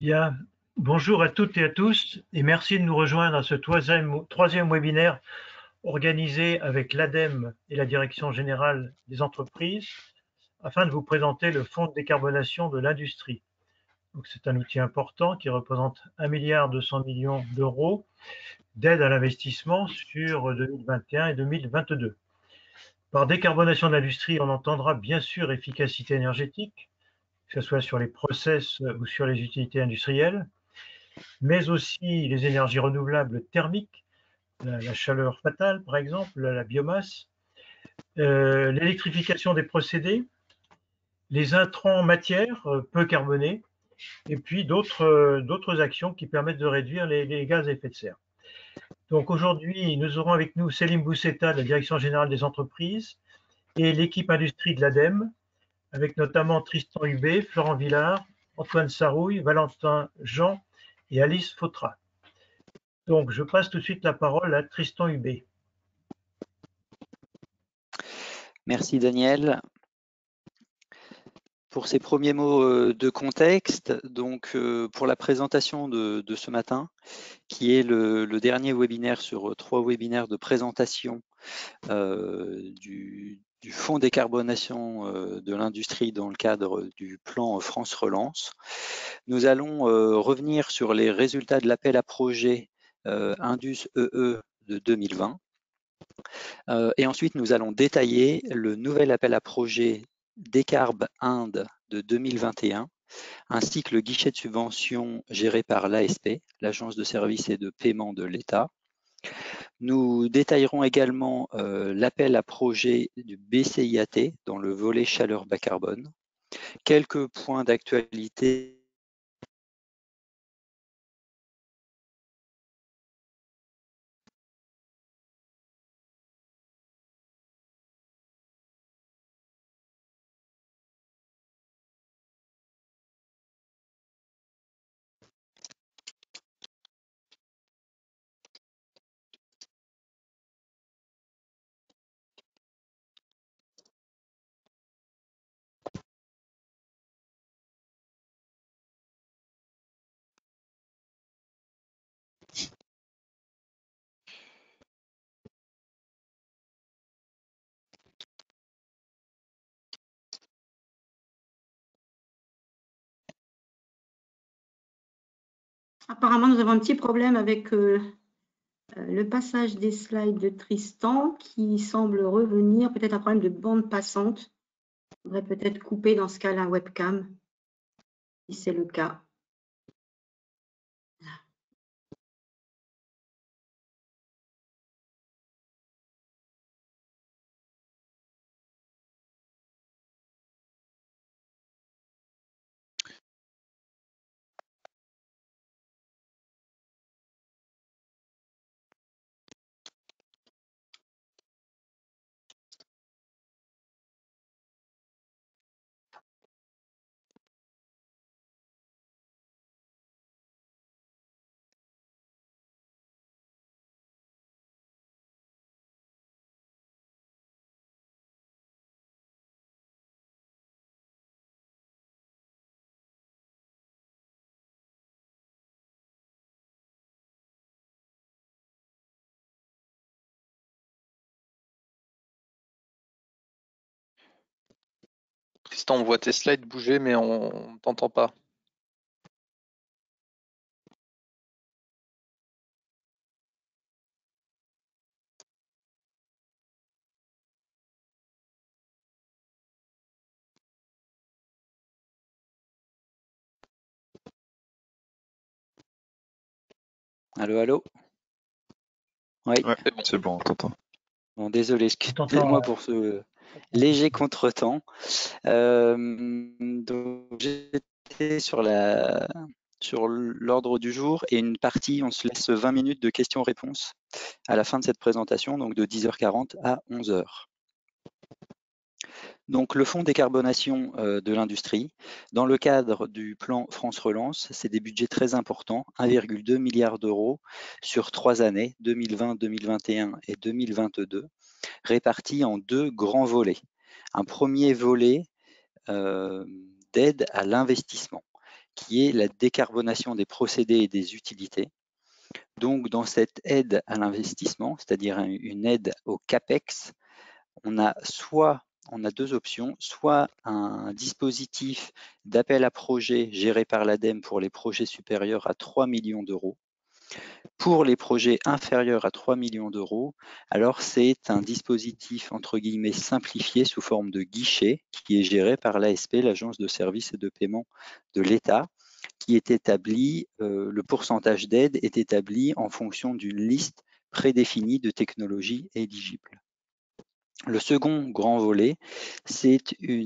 Bien, bonjour à toutes et à tous et merci de nous rejoindre à ce troisième webinaire organisé avec l'ADEME et la Direction générale des entreprises afin de vous présenter le Fonds de décarbonation de l'industrie. C'est un outil important qui représente 1,2 milliard d'euros d'aide à l'investissement sur 2021 et 2022. Par décarbonation de l'industrie, on entendra bien sûr efficacité énergétique, que ce soit sur les process ou sur les utilités industrielles, mais aussi les énergies renouvelables thermiques, la chaleur fatale par exemple, la biomasse, l'électrification des procédés, les intrants matières peu carbonés, et puis d'autres actions qui permettent de réduire les gaz à effet de serre. Donc aujourd'hui, nous aurons avec nous Céline Boussetta de la Direction générale des entreprises et l'équipe industrie de l'ADEME, avec notamment Tristan Hubé, Florent Villard, Antoine Sarouille, Valentin Jean et Alice Fautra. Donc je passe tout de suite la parole à Tristan Hubé. Merci Daniel. Pour ces premiers mots de contexte, donc pour la présentation de ce matin, qui est le dernier webinaire sur 3 webinaires de présentation du fonds décarbonation de l'industrie dans le cadre du plan France Relance. Nous allons revenir sur les résultats de l'appel à projet Indus EE de 2020. Et ensuite, nous allons détailler le nouvel appel à projet Décarb Inde de 2021, ainsi que le guichet de subvention géré par l'ASP, l'Agence de services et de paiement de l'État. Nous détaillerons également l'appel à projet du BCIAT dans le volet chaleur bas carbone. Quelques points d'actualité. Apparemment, nous avons un petit problème avec le passage des slides de Tristan qui semble revenir, peut-être un problème de bande passante. Il faudrait peut-être couper dans ce cas la webcam, si c'est le cas. Tristan, on voit tes slides bouger, mais on t'entend pas. Allô, allô? Oui. Ouais, c'est bon, on t'entend. Bon, désolé, excusez-moi pour ce léger contretemps. Donc j'étais sur l'ordre du jour et une partie, on se laisse 20 minutes de questions-réponses à la fin de cette présentation, donc de 10h40 à 11h. Donc le fonds décarbonation de l'industrie, dans le cadre du plan France Relance, c'est des budgets très importants, 1,2 milliard d'euros sur 3 années, 2020, 2021 et 2022, répartis en 2 grands volets. Un premier volet d'aide à l'investissement, qui est la décarbonation des procédés et des utilités. Donc, dans cette aide à l'investissement, c'est-à-dire une aide au CAPEX, on a deux options, soit un dispositif d'appel à projet géré par l'ADEME pour les projets supérieurs à 3 millions d'euros. Pour les projets inférieurs à 3 millions d'euros, alors c'est un dispositif entre guillemets simplifié sous forme de guichet qui est géré par l'ASP, l'Agence de services et de paiement de l'État, qui est établi, le pourcentage d'aide est établi en fonction d'une liste prédéfinie de technologies éligibles. Le second grand volet, c'est et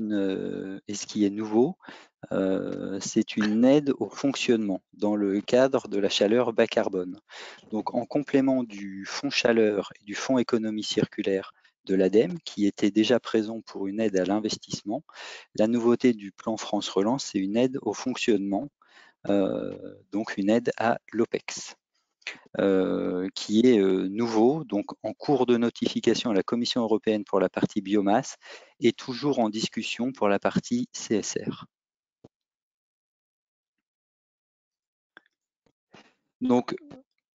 ce qui est nouveau, c'est une aide au fonctionnement dans le cadre de la chaleur bas carbone. Donc en complément du fonds chaleur et du fonds économie circulaire de l'ADEME, qui était déjà présent pour une aide à l'investissement, la nouveauté du plan France Relance, c'est une aide au fonctionnement, donc une aide à l'OPEX. Qui est nouveau, donc en cours de notification à la Commission européenne pour la partie biomasse et toujours en discussion pour la partie CSR. Donc,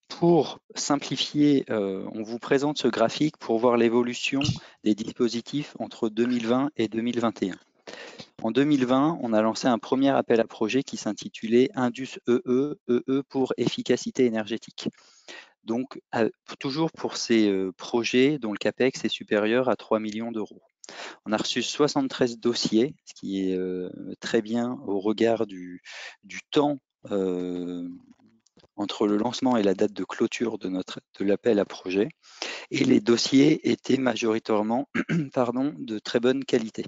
pour simplifier, on vous présente ce graphique pour voir l'évolution des dispositifs entre 2020 et 2021. En 2020, on a lancé un premier appel à projet qui s'intitulait Indus EE pour efficacité énergétique. Donc, toujours pour ces projets dont le CAPEX est supérieur à 3 millions d'euros. On a reçu 73 dossiers, ce qui est très bien au regard du temps entre le lancement et la date de clôture de l'appel à projet. Et les dossiers étaient majoritairement de très bonne qualité.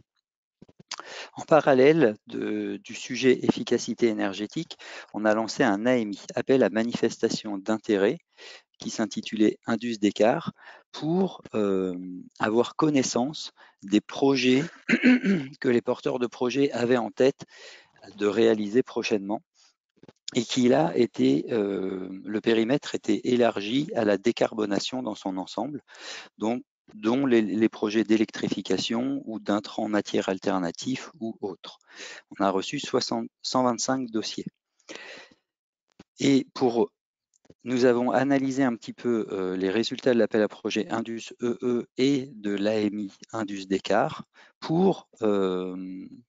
En parallèle du sujet efficacité énergétique, on a lancé un AMI, appel à manifestation d'intérêt, qui s'intitulait Indus d'écart, pour avoir connaissance des projets que les porteurs de projets avaient en tête de réaliser prochainement, et qui là le périmètre était élargi à la décarbonation dans son ensemble, dont les projets d'électrification ou d'intrants matières alternatives ou autres. On a reçu 125 dossiers. Et nous avons analysé un petit peu les résultats de l'appel à projet Indus EE et de l'AMI Indus d'écart pour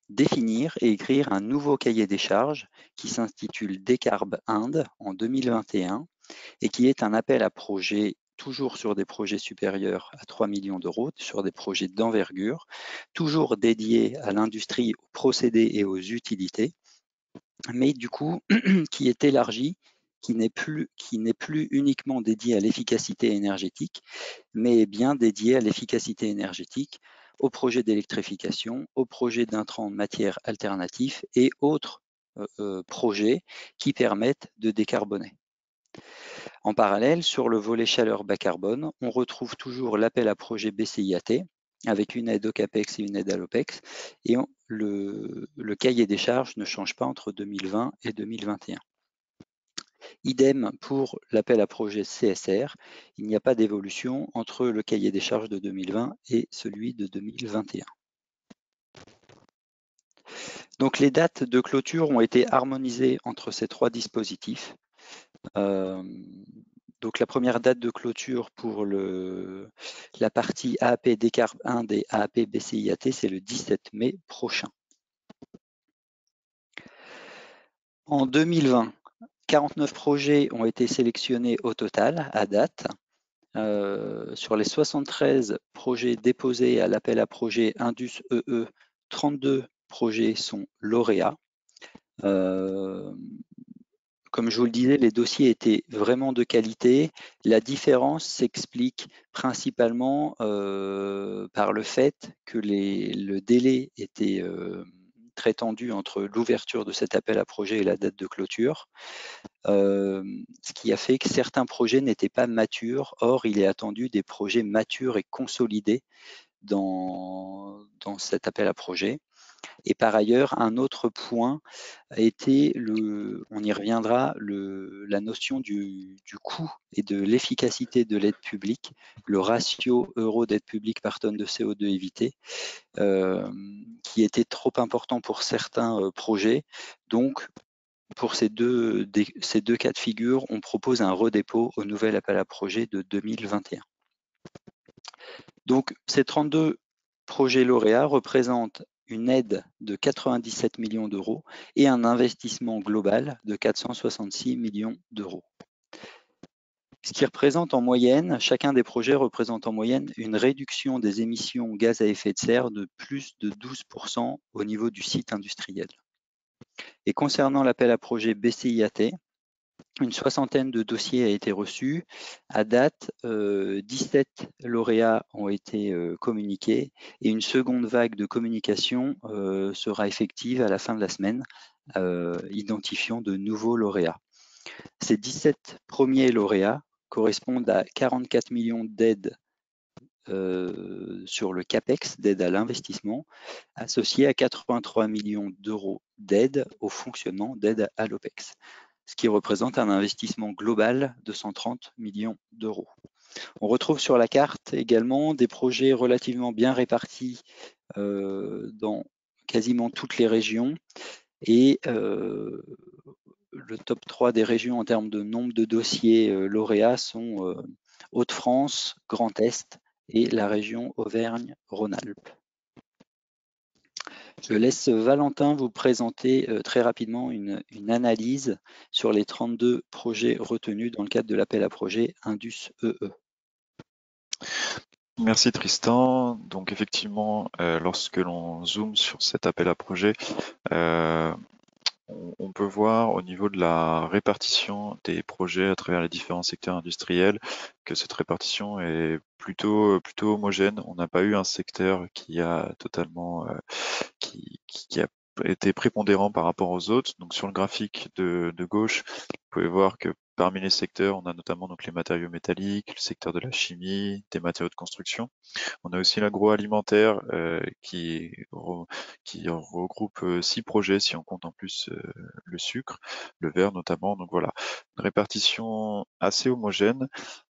définir et écrire un nouveau cahier des charges qui s'intitule Décarb Inde en 2021 et qui est un appel à projet toujours sur des projets supérieurs à 3 millions d'euros, sur des projets d'envergure, toujours dédiés à l'industrie, aux procédés et aux utilités, mais du coup qui est élargi, qui n'est plus uniquement dédié à l'efficacité énergétique, mais bien dédié à l'efficacité énergétique, aux projets d'électrification, aux projets d'intrants de matières alternatives et autres projets qui permettent de décarboner. En parallèle, sur le volet chaleur bas carbone, on retrouve toujours l'appel à projet BCIAT avec une aide au CAPEX et une aide à l'OPEX, et le cahier des charges ne change pas entre 2020 et 2021. Idem pour l'appel à projet CSR, il n'y a pas d'évolution entre le cahier des charges de 2020 et celui de 2021. Donc les dates de clôture ont été harmonisées entre ces trois dispositifs. Donc la première date de clôture pour la partie AAP Décarb 1 des AAP BCIAT, c'est le 17 mai prochain. En 2020, 49 projets ont été sélectionnés au total à date. Sur les 73 projets déposés à l'appel à projet Indus EE, 32 projets sont lauréats. Comme je vous le disais, les dossiers étaient vraiment de qualité. La différence s'explique principalement par le fait que le délai était très tendu entre l'ouverture de cet appel à projet et la date de clôture, ce qui a fait que certains projets n'étaient pas matures. Or, il est attendu des projets matures et consolidés dans cet appel à projet. Et par ailleurs, un autre point a été, on y reviendra, la notion du coût et de l'efficacité de l'aide publique, le ratio euro d'aide publique par tonne de CO2 évité, qui était trop important pour certains projets. Donc, pour ces deux cas de figure, on propose un redépôt au nouvel appel à projet de 2021. Donc, ces 32 projets lauréats représentent une aide de 97 millions d'euros et un investissement global de 466 millions d'euros. Ce qui représente en moyenne, chacun des projets représente en moyenne une réduction des émissions gaz à effet de serre de plus de 12% au niveau du site industriel. Et concernant l'appel à projet BCIAT, une soixantaine de dossiers a été reçu. À date, 17 lauréats ont été communiqués et une seconde vague de communication sera effective à la fin de la semaine, identifiant de nouveaux lauréats. Ces 17 premiers lauréats correspondent à 44 millions d'aides sur le CAPEX, d'aide à l'investissement, associé à 83 millions d'euros d'aide au fonctionnement, d'aide à l'OPEX, ce qui représente un investissement global de 130 millions d'euros. On retrouve sur la carte également des projets relativement bien répartis dans quasiment toutes les régions et le top 3 des régions en termes de nombre de dossiers lauréats sont Hauts-de-France, Grand Est et la région Auvergne-Rhône-Alpes. Je laisse Valentin vous présenter très rapidement une analyse sur les 32 projets retenus dans le cadre de l'appel à projet Indus EE. Merci Tristan. Donc effectivement, lorsque l'on zoome sur cet appel à projet, on peut voir au niveau de la répartition des projets à travers les différents secteurs industriels que cette répartition est plutôt homogène. On n'a pas eu un secteur qui a totalement qui a été prépondérant par rapport aux autres. Donc sur le graphique de gauche, vous pouvez voir que parmi les secteurs, on a notamment donc les matériaux métalliques, le secteur de la chimie, des matériaux de construction. On a aussi l'agroalimentaire qui regroupe 6 projets si on compte en plus le sucre, le verre notamment. Donc voilà, une répartition assez homogène.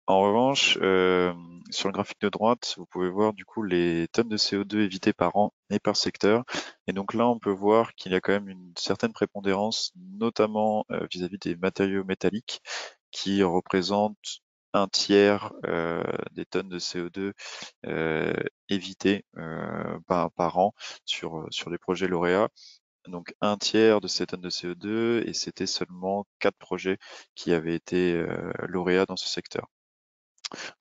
En revanche, sur le graphique de droite, vous pouvez voir du coup les tonnes de CO2 évitées par an et par secteur. Et donc là, on peut voir qu'il y a quand même une certaine prépondérance, notamment vis-à-vis des matériaux métalliques, qui représentent un tiers des tonnes de CO2 évitées par an sur les projets lauréats. Donc un tiers de ces tonnes de CO2, et c'était seulement 4 projets qui avaient été lauréats dans ce secteur.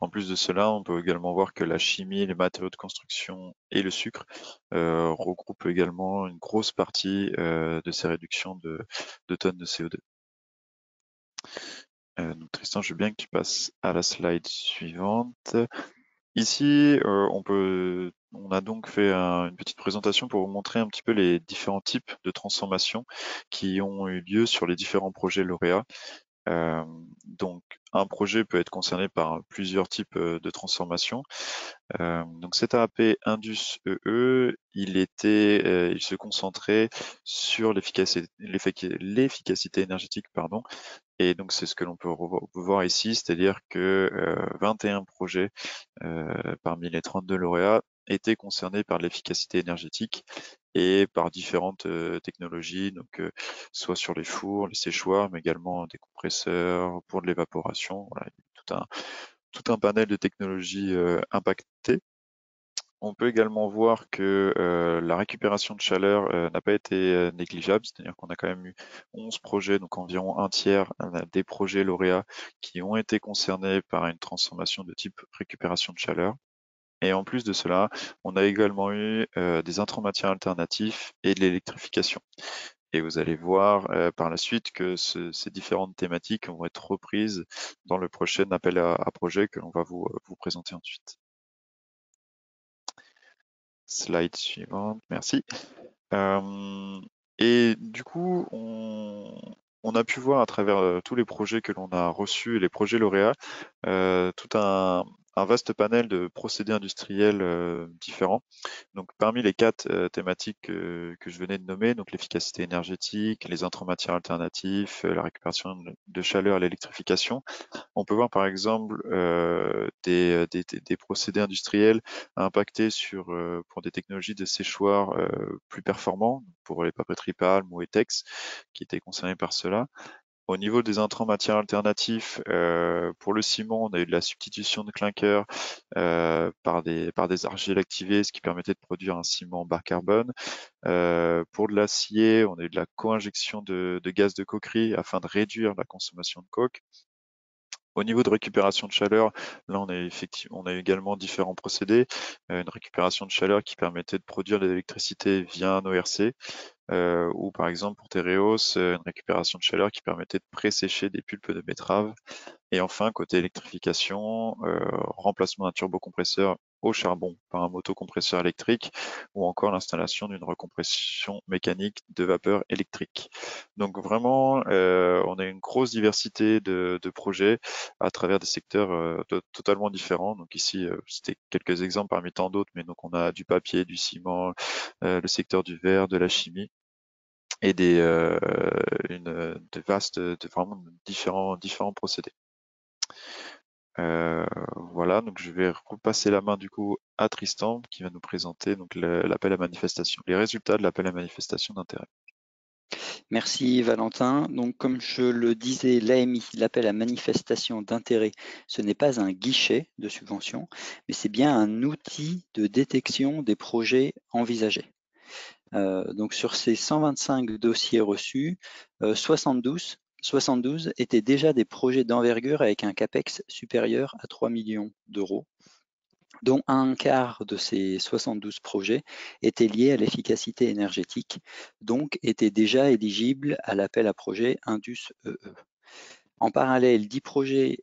En plus de cela, on peut également voir que la chimie, les matériaux de construction et le sucre regroupent également une grosse partie de ces réductions de tonnes de CO2. Donc Tristan, je veux bien que tu passes à la slide suivante. Ici, on a donc fait une petite présentation pour vous montrer un petit peu les différents types de transformations qui ont eu lieu sur les différents projets lauréats. Donc, un projet peut être concerné par plusieurs types de transformations. Donc, cet AAP Indus EE, il se concentrait sur l'efficacité énergétique, pardon. Et donc, c'est ce que l'on peut voir ici, c'est-à-dire que 21 projets parmi les 32 lauréats étaient concernés par l'efficacité énergétique et par différentes technologies, donc soit sur les fours, les séchoirs, mais également des compresseurs pour de l'évaporation. Voilà, tout un panel de technologies impactées. On peut également voir que la récupération de chaleur n'a pas été négligeable, c'est-à-dire qu'on a quand même eu 11 projets, donc environ un tiers des projets lauréats qui ont été concernés par une transformation de type récupération de chaleur. Et en plus de cela, on a également eu des intrants matières alternatifs et de l'électrification. Et vous allez voir par la suite que ces différentes thématiques vont être reprises dans le prochain appel à projet que l'on va vous présenter ensuite. Slide suivante, merci. Et du coup, on a pu voir à travers tous les projets que l'on a reçus et les projets lauréats tout un un vaste panel de procédés industriels différents. Donc, parmi les 4 thématiques que je venais de nommer, donc l'efficacité énergétique, les intrants matières alternatifs, la récupération de chaleur et l'électrification, on peut voir par exemple des procédés industriels impactés pour des technologies de séchoir plus performants, pour les papeteries Palm ou Etex, qui étaient concernés par cela. Au niveau des intrants matières alternatifs, pour le ciment, on a eu de la substitution de clinker par des argiles activées, ce qui permettait de produire un ciment bas carbone. Pour de l'acier, on a eu de la co-injection de gaz de coquerie afin de réduire la consommation de coke. Au niveau de récupération de chaleur, là on a également différents procédés. Une récupération de chaleur qui permettait de produire de l'électricité via un ORC, ou par exemple pour Tereos, une récupération de chaleur qui permettait de pré-sécher des pulpes de betterave. Et enfin, côté électrification, remplacement d'un turbocompresseur au charbon par un motocompresseur électrique, ou encore l'installation d'une recompression mécanique de vapeur électrique. Donc vraiment, on a une grosse diversité de projets à travers des secteurs totalement différents. Donc ici, c'était quelques exemples parmi tant d'autres, mais donc on a du papier, du ciment, le secteur du verre, de la chimie, et vraiment différents procédés. Voilà, donc je vais repasser la main du coup à Tristan qui va nous présenter donc l'appel à manifestation, les résultats de l'appel à manifestation d'intérêt. Merci Valentin. Donc comme je le disais, l'AMI, l'appel à manifestation d'intérêt, ce n'est pas un guichet de subvention, mais c'est bien un outil de détection des projets envisagés. Donc sur ces 125 dossiers reçus, 72 étaient déjà des projets d'envergure avec un CAPEX supérieur à 3 millions d'euros, dont un quart de ces 72 projets étaient liés à l'efficacité énergétique, donc étaient déjà éligibles à l'appel à projet Indus EE. En parallèle, 10 projets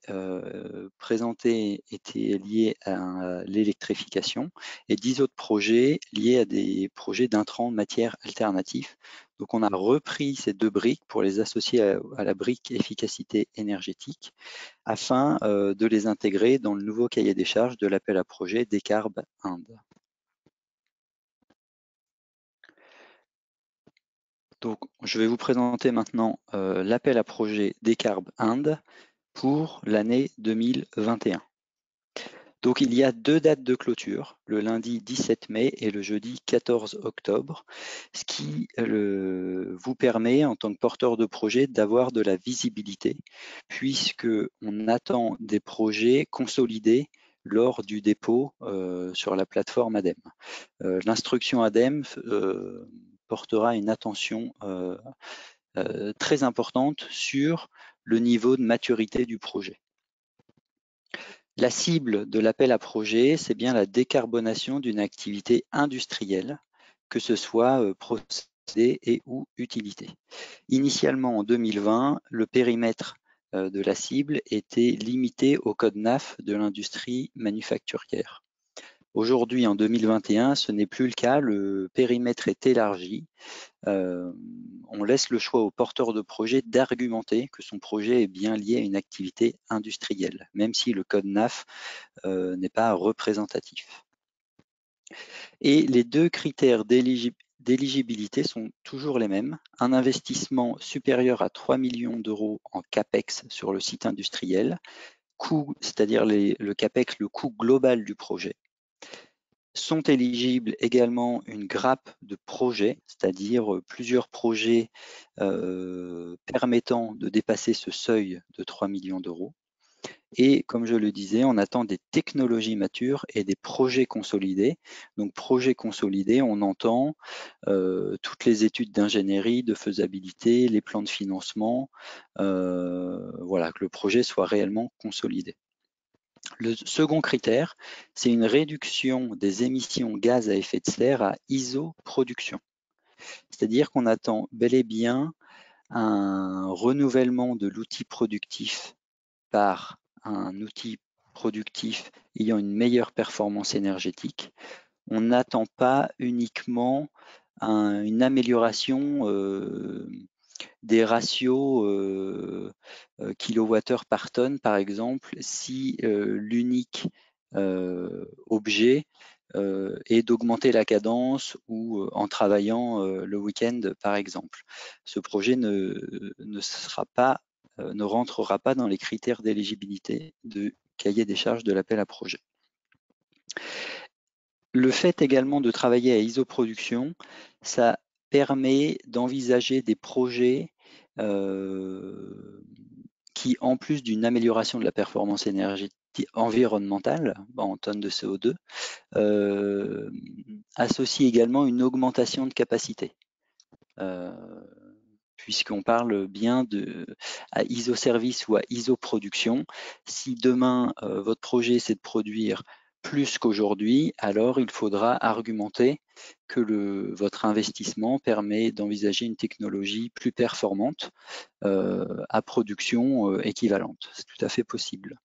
présentés étaient liés à l'électrification et 10 autres projets liés à des projets d'intrants de matières alternatives. Donc on a repris ces 2 briques pour les associer à la brique efficacité énergétique afin de les intégrer dans le nouveau cahier des charges de l'appel à projet Décarb Inde. Donc je vais vous présenter maintenant l'appel à projet Décarb Inde pour l'année 2021. Donc il y a 2 dates de clôture, le lundi 17 mai et le jeudi 14 octobre, ce qui vous permet en tant que porteur de projet d'avoir de la visibilité puisque on attend des projets consolidés lors du dépôt sur la plateforme ADEME. L'instruction ADEME portera une attention très importante sur le niveau de maturité du projet. La cible de l'appel à projet, c'est bien la décarbonation d'une activité industrielle, que ce soit procédé et ou utilité. Initialement, en 2020, le périmètre de la cible était limité au code NAF de l'industrie manufacturière. Aujourd'hui, en 2021, ce n'est plus le cas, le périmètre est élargi. On laisse le choix au porteur de projet d'argumenter que son projet est bien lié à une activité industrielle, même si le code NAF n'est pas représentatif. Et les 2 critères d'éligibilité sont toujours les mêmes. Un investissement supérieur à 3 millions d'euros en CAPEX sur le site industriel, coût, c'est-à-dire le CAPEX, le coût global du projet. Sont éligibles également une grappe de projets, c'est-à-dire plusieurs projets permettant de dépasser ce seuil de 3 millions d'euros. Et comme je le disais, on attend des technologies matures et des projets consolidés. Donc projets consolidés, on entend toutes les études d'ingénierie, de faisabilité, les plans de financement, voilà, que le projet soit réellement consolidé. Le second critère, c'est une réduction des émissions gaz à effet de serre à isoproduction. C'est-à-dire qu'on attend bel et bien un renouvellement de l'outil productif par un outil productif ayant une meilleure performance énergétique. On n'attend pas uniquement une amélioration des ratios kilowattheure par tonne, par exemple, si l'unique objet et d'augmenter la cadence ou en travaillant le week-end par exemple. Ce projet ne rentrera pas dans les critères d'éligibilité du cahier des charges de l'appel à projet. Le fait également de travailler à isoproduction, ça permet d'envisager des projets qui, en plus d'une amélioration de la performance énergétique environnementale en tonnes de CO2, associent également une augmentation de capacité. Puisqu'on parle bien à isoservice ou à isoproduction. Si demain, votre projet, c'est de produire plus qu'aujourd'hui, alors il faudra argumenter que votre investissement permet d'envisager une technologie plus performante à production équivalente. C'est tout à fait possible.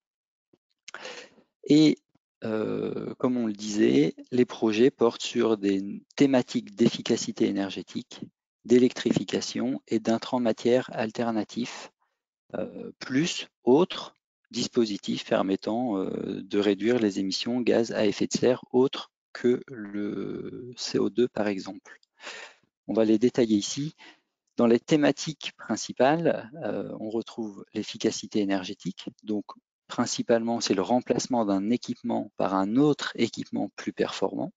Et comme on le disait, les projets portent sur des thématiques d'efficacité énergétique, d'électrification et d'intrants matières alternatifs, plus autres dispositifs permettant de réduire les émissions gaz à effet de serre autres que le CO2 par exemple. On va les détailler ici. Dans les thématiques principales, on retrouve l'efficacité énergétique. Donc, principalement, c'est le remplacement d'un équipement par un autre équipement plus performant.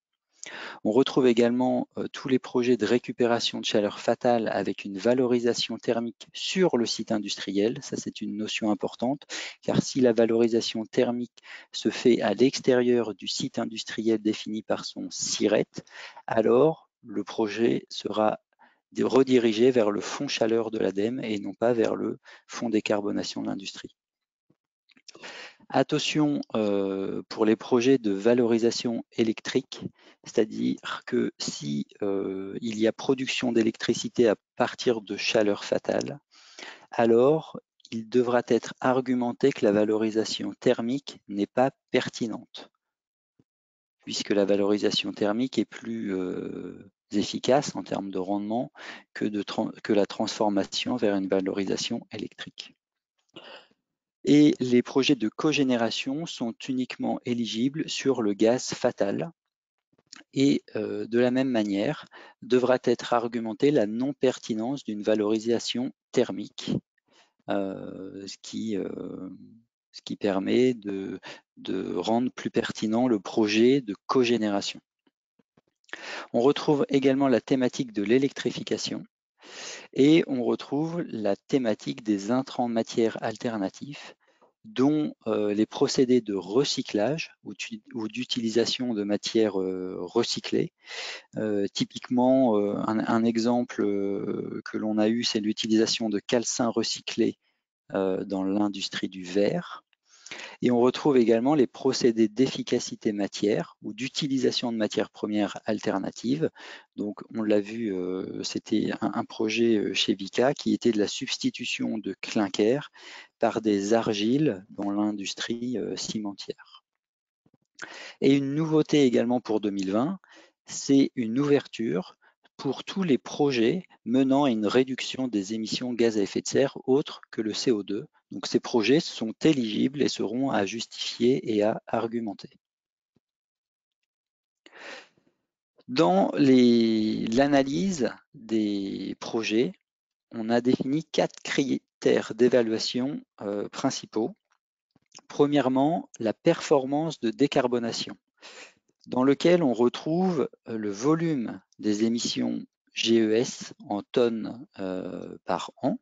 On retrouve également tous les projets de récupération de chaleur fatale avec une valorisation thermique sur le site industriel. Ça, c'est une notion importante, car si la valorisation thermique se fait à l'extérieur du site industriel défini par son SIRET, alors le projet sera redirigé vers le fonds chaleur de l'ADEME et non pas vers le fonds décarbonation de l'industrie. Attention pour les projets de valorisation électrique, c'est-à-dire que si il y a production d'électricité à partir de chaleur fatale, alors il devra être argumenté que la valorisation thermique n'est pas pertinente, puisque la valorisation thermique est plus efficace en termes de rendement que la transformation vers une valorisation électrique. Et les projets de cogénération sont uniquement éligibles sur le gaz fatal. Et de la même manière, devra être argumentée la non-pertinence d'une valorisation thermique, ce qui permet de rendre plus pertinent le projet de cogénération. On retrouve également la thématique de l'électrification et on retrouve la thématique des intrants matières alternatifs, dont les procédés de recyclage ou d'utilisation de matières recyclées. Typiquement, un exemple que l'on a eu, c'est l'utilisation de calcin recyclé dans l'industrie du verre. Et on retrouve également les procédés d'efficacité matière ou d'utilisation de matières premières alternatives. Donc, on l'a vu, c'était un projet chez Vicat qui était de la substitution de clinker par des argiles dans l'industrie cimentière. Et une nouveauté également pour 2020, c'est une ouverture pour tous les projets menant à une réduction des émissions gaz à effet de serre autres que le CO2. Donc ces projets sont éligibles et seront à justifier et à argumenter. Dans l'analyse des projets, on a défini 4 critères d'évaluation principaux. Premièrement, la performance de décarbonation, dans lequel on retrouve le volume des émissions GES en tonnes par an.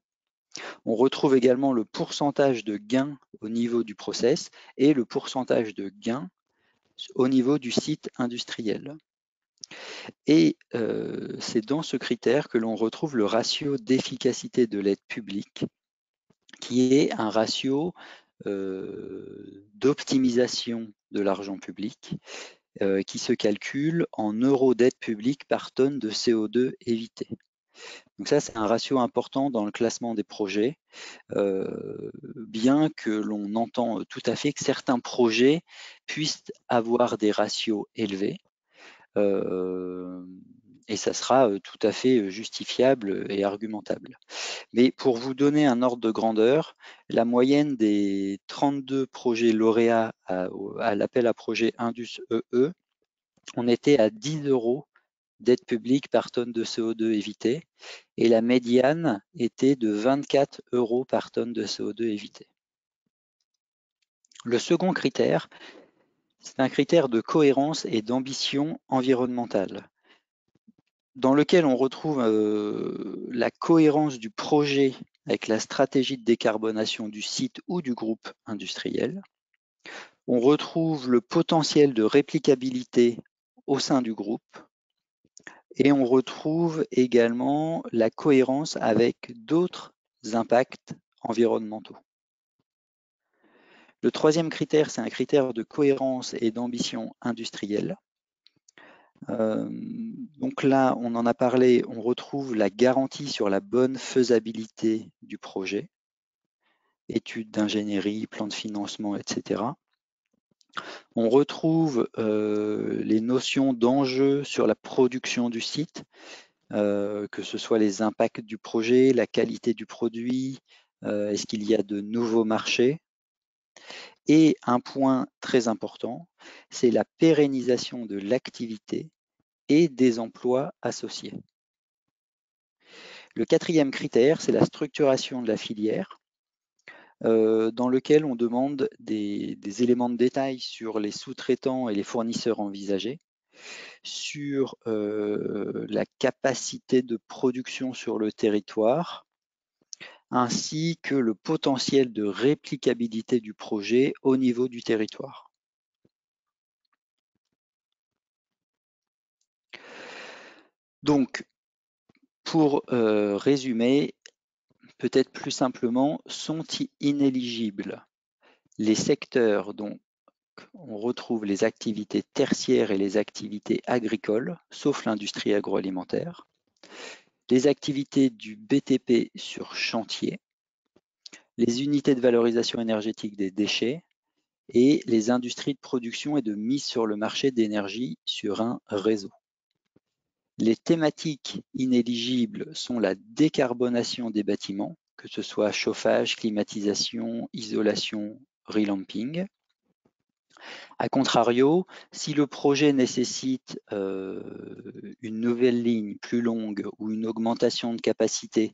On retrouve également le pourcentage de gain au niveau du process et le pourcentage de gain au niveau du site industriel. Et c'est dans ce critère que l'on retrouve le ratio d'efficacité de l'aide publique, qui est un ratio d'optimisation de l'argent public qui se calcule en euros d'aide publique par tonne de CO2 évité. Donc ça, c'est un ratio important dans le classement des projets, bien que l'on entend tout à fait que certains projets puissent avoir des ratios élevés. et ça sera tout à fait justifiable et argumentable. Mais pour vous donner un ordre de grandeur, la moyenne des 32 projets lauréats à l'appel à projet Indus EE, on était à 10 € d'aide publique par tonne de CO2 évité, et la médiane était de 24 € par tonne de CO2 évité. Le second critère, c'est un critère de cohérence et d'ambition environnementale, dans lequel on retrouve la cohérence du projet avec la stratégie de décarbonation du site ou du groupe industriel. On retrouve le potentiel de réplicabilité au sein du groupe. Et on retrouve également la cohérence avec d'autres impacts environnementaux. Le troisième critère, c'est un critère de cohérence et d'ambition industrielle. Donc là, on en a parlé, on retrouve la garantie sur la bonne faisabilité du projet, études d'ingénierie, plan de financement, etc. On retrouve les notions d'enjeu sur la production du site, que ce soit les impacts du projet, la qualité du produit, est-ce qu'il y a de nouveaux marchés? Et un point très important, c'est la pérennisation de l'activité et des emplois associés. Le quatrième critère, c'est la structuration de la filière, dans lequel on demande des éléments de détail sur les sous-traitants et les fournisseurs envisagés, sur la capacité de production sur le territoire, ainsi que le potentiel de réplicabilité du projet au niveau du territoire. Donc, pour résumer, peut-être plus simplement, sont inéligibles les secteurs dont on retrouve les activités tertiaires et les activités agricoles, sauf l'industrie agroalimentaire, les activités du BTP sur chantier, les unités de valorisation énergétique des déchets et les industries de production et de mise sur le marché d'énergie sur un réseau. Les thématiques inéligibles sont la décarbonation des bâtiments, que ce soit chauffage, climatisation, isolation, relamping. A contrario, si le projet nécessite une nouvelle ligne plus longue ou une augmentation de capacité,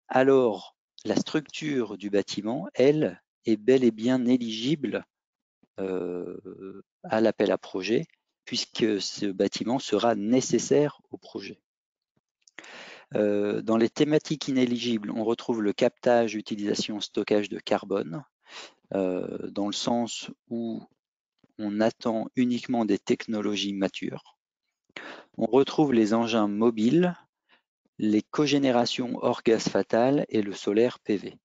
alors la structure du bâtiment, elle, est bel et bien éligible à l'appel à projet, puisque ce bâtiment sera nécessaire au projet. Dans les thématiques inéligibles, on retrouve le captage, utilisation, stockage de carbone, dans le sens où on attend uniquement des technologies matures. On retrouve les engins mobiles, les cogénérations hors gaz fatal et le solaire PV.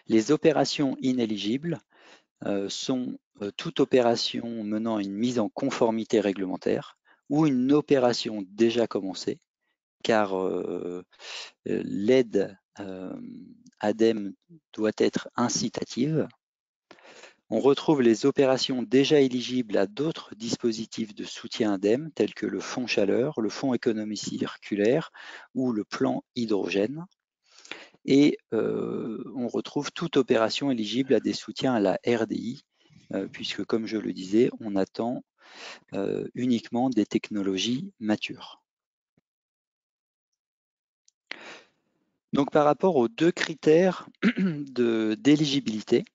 Les opérations inéligibles sont toute opération menant à une mise en conformité réglementaire ou une opération déjà commencée, car l'aide ADEME doit être incitative. On retrouve les opérations déjà éligibles à d'autres dispositifs de soutien ADEME, tels que le fonds chaleur, le fonds économie circulaire ou le plan hydrogène. Et on retrouve toute opération éligible à des soutiens à la RDI, puisque, comme je le disais, on attend uniquement des technologies matures. Donc, par rapport aux deux critères d'éligibilité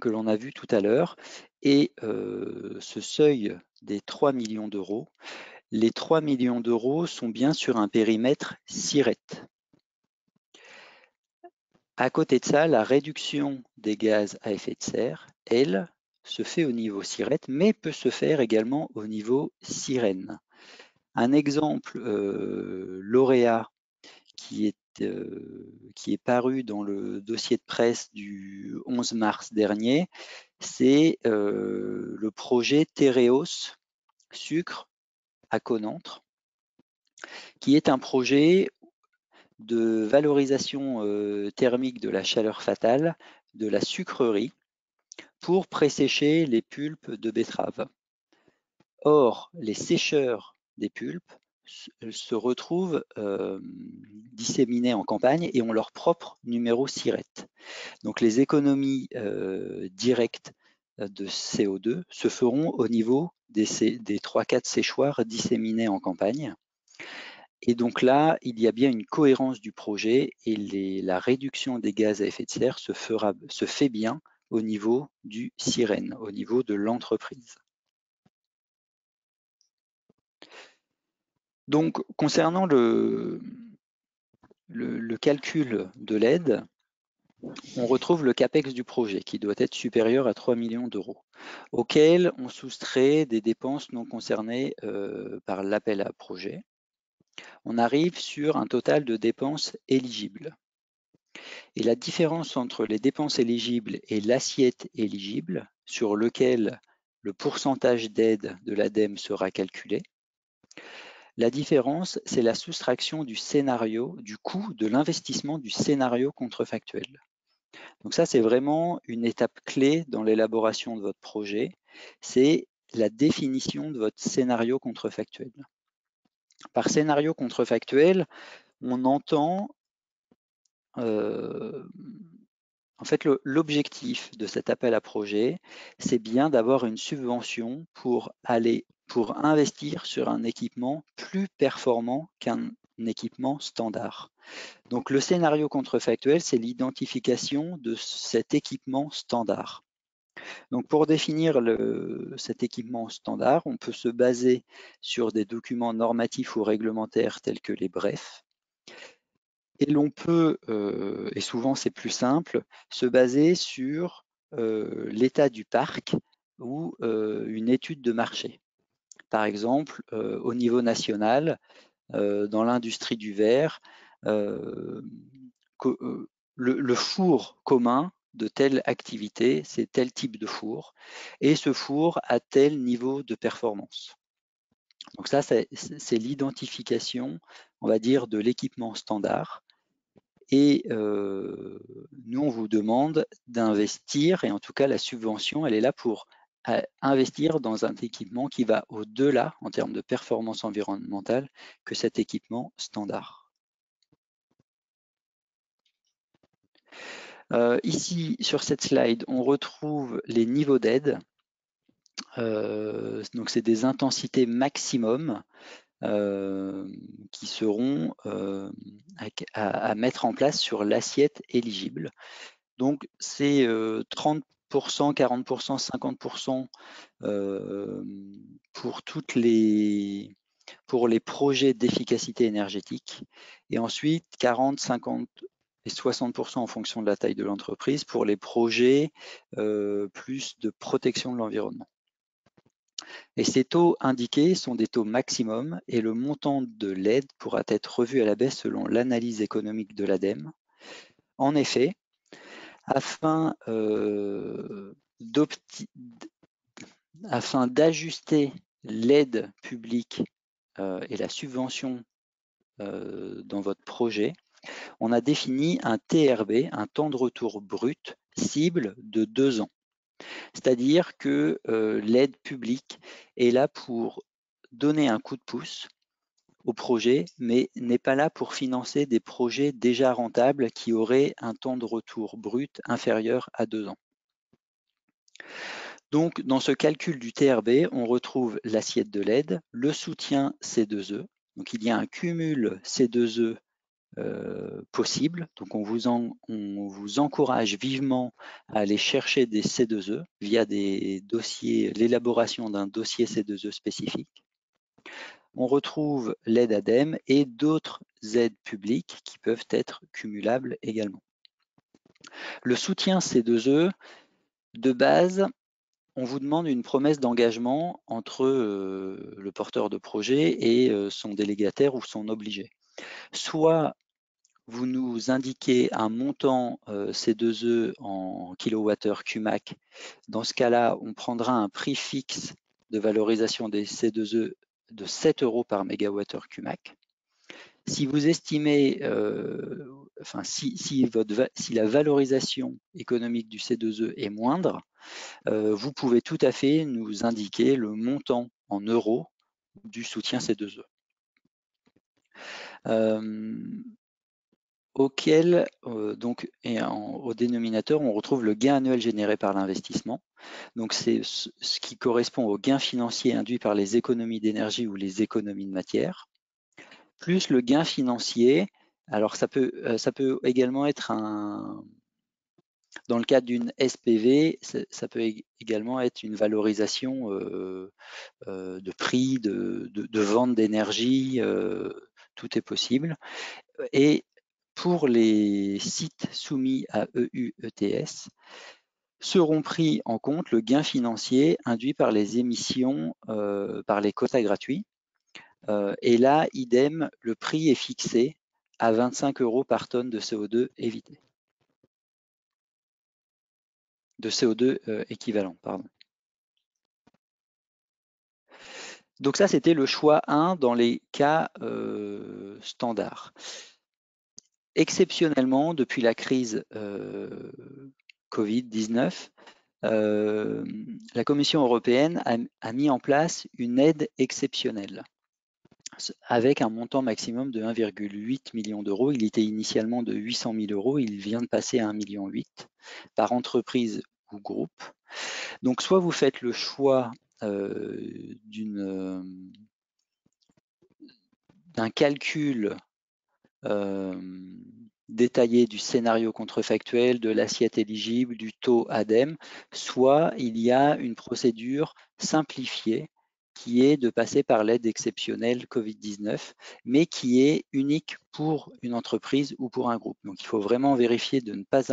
que l'on a vu tout à l'heure et ce seuil des 3 millions d'euros, les 3 millions d'euros sont bien sur un périmètre SIRET. À côté de ça, la réduction des gaz à effet de serre, elle, se fait au niveau SIRET, mais peut se faire également au niveau SIREN. Un exemple lauréat qui est paru dans le dossier de presse du 11 mars dernier, c'est le projet Tereos Sucre à Connantre, qui est un projet de valorisation thermique de la chaleur fatale de la sucrerie pour pressécher les pulpes de betterave. Or, les sécheurs des pulpes se retrouvent disséminés en campagne et ont leur propre numéro SIRET. Donc les économies directes de CO2 se feront au niveau des 3-4 séchoirs disséminés en campagne. Et donc là, il y a bien une cohérence du projet et la réduction des gaz à effet de serre se fait bien au niveau du SIREN, au niveau de l'entreprise. Donc, concernant le calcul de l'aide, on retrouve le CAPEX du projet qui doit être supérieur à 3 millions d'euros, auquel on soustrait des dépenses non concernées par l'appel à projet. On arrive sur un total de dépenses éligibles. Et la différence entre les dépenses éligibles et l'assiette éligible, sur lequel le pourcentage d'aide de l'ADEME sera calculé, la différence, c'est la soustraction du scénario, du coût de l'investissement du scénario contrefactuel. Donc ça, c'est vraiment une étape clé dans l'élaboration de votre projet, c'est la définition de votre scénario contrefactuel. Par scénario contrefactuel, on entend en fait, l'objectif de cet appel à projet, c'est bien d'avoir une subvention pour investir sur un équipement plus performant qu'un équipement standard. Donc le scénario contrefactuel, c'est l'identification de cet équipement standard. Donc pour définir cet équipement standard, on peut se baser sur des documents normatifs ou réglementaires tels que les BREF. Et l'on peut, et souvent c'est plus simple, se baser sur l'état du parc ou une étude de marché. Par exemple, au niveau national, dans l'industrie du verre, le four commun de telle activité, c'est tel type de four, et ce four a tel niveau de performance. Donc ça, c'est l'identification, on va dire, de l'équipement standard. Et nous, on vous demande d'investir, et en tout cas, la subvention, elle est là pour investir dans un équipement qui va au-delà, en termes de performance environnementale, que cet équipement standard. Ici, sur cette slide, on retrouve les niveaux d'aide. Donc, c'est des intensités maximum qui seront à mettre en place sur l'assiette éligible. Donc, c'est 30%, 40%, 50% pour les projets d'efficacité énergétique. Et ensuite, 40, 50 et 60% en fonction de la taille de l'entreprise pour les projets plus de protection de l'environnement. Et ces taux indiqués sont des taux maximum et le montant de l'aide pourra être revu à la baisse selon l'analyse économique de l'ADEME. En effet, afin d'ajuster l'aide publique et la subvention dans votre projet, on a défini un TRB, un temps de retour brut cible de 2 ans. C'est-à-dire que l'aide publique est là pour donner un coup de pouce au projet, mais n'est pas là pour financer des projets déjà rentables qui auraient un temps de retour brut inférieur à 2 ans. Donc, dans ce calcul du TRB, on retrouve l'assiette de l'aide, le soutien C2E. Donc, il y a un cumul C2E possible. Donc, on vous encourage vivement à aller chercher des C2E via des dossiers, l'élaboration d'un dossier C2E spécifique. On retrouve l'aide ADEME et d'autres aides publiques qui peuvent être cumulables également. Le soutien C2E, de base, on vous demande une promesse d'engagement entre le porteur de projet et son délégataire ou son obligé. Soit vous nous indiquez un montant C2E en kWh Qmac. Dans ce cas-là, on prendra un prix fixe de valorisation des C2E de 7 € par mégawattheure Qmac. Si vous estimez, si la valorisation économique du C2E est moindre, vous pouvez tout à fait nous indiquer le montant en euros du soutien C2E. Auquel, au dénominateur, on retrouve le gain annuel généré par l'investissement. Donc, c'est ce qui correspond au gain financier induit par les économies d'énergie ou les économies de matière, plus le gain financier. Alors, ça peut également être dans le cadre d'une SPV, ça peut également être une valorisation de prix, de vente d'énergie, tout est possible. Et pour les sites soumis à EU-ETS, seront pris en compte le gain financier induit par les émissions, par les quotas gratuits. Et là, idem, le prix est fixé à 25 € par tonne de CO2 évité. De CO2 équivalent, pardon. Donc ça, c'était le choix 1 dans les cas standards. Exceptionnellement, depuis la crise Covid-19, la Commission européenne a mis en place une aide exceptionnelle avec un montant maximum de 1,8 million d'euros. Il était initialement de 800 000 €, il vient de passer à 1,8 million par entreprise ou groupe. Donc soit vous faites le choix d'un calcul détaillé du scénario contrefactuel, de l'assiette éligible, du taux ADEME, soit il y a une procédure simplifiée qui est de passer par l'aide exceptionnelle Covid-19, mais qui est unique pour une entreprise ou pour un groupe. Donc il faut vraiment vérifier de ne pas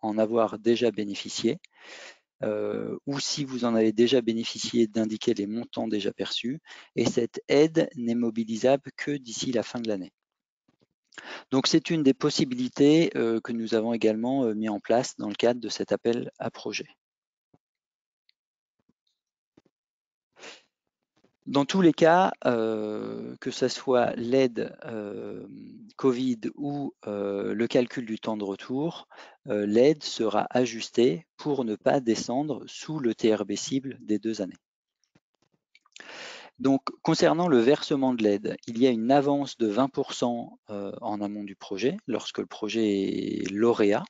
en avoir déjà bénéficié, ou si vous en avez déjà bénéficié, d'indiquer les montants déjà perçus, et cette aide n'est mobilisable que d'ici la fin de l'année. Donc c'est une des possibilités que nous avons également mis en place dans le cadre de cet appel à projet. Dans tous les cas, que ce soit l'aide Covid ou le calcul du temps de retour, l'aide sera ajustée pour ne pas descendre sous le TRB cible des 2 années. Donc, concernant le versement de l'aide, il y a une avance de 20% en amont du projet, lorsque le projet est lauréat,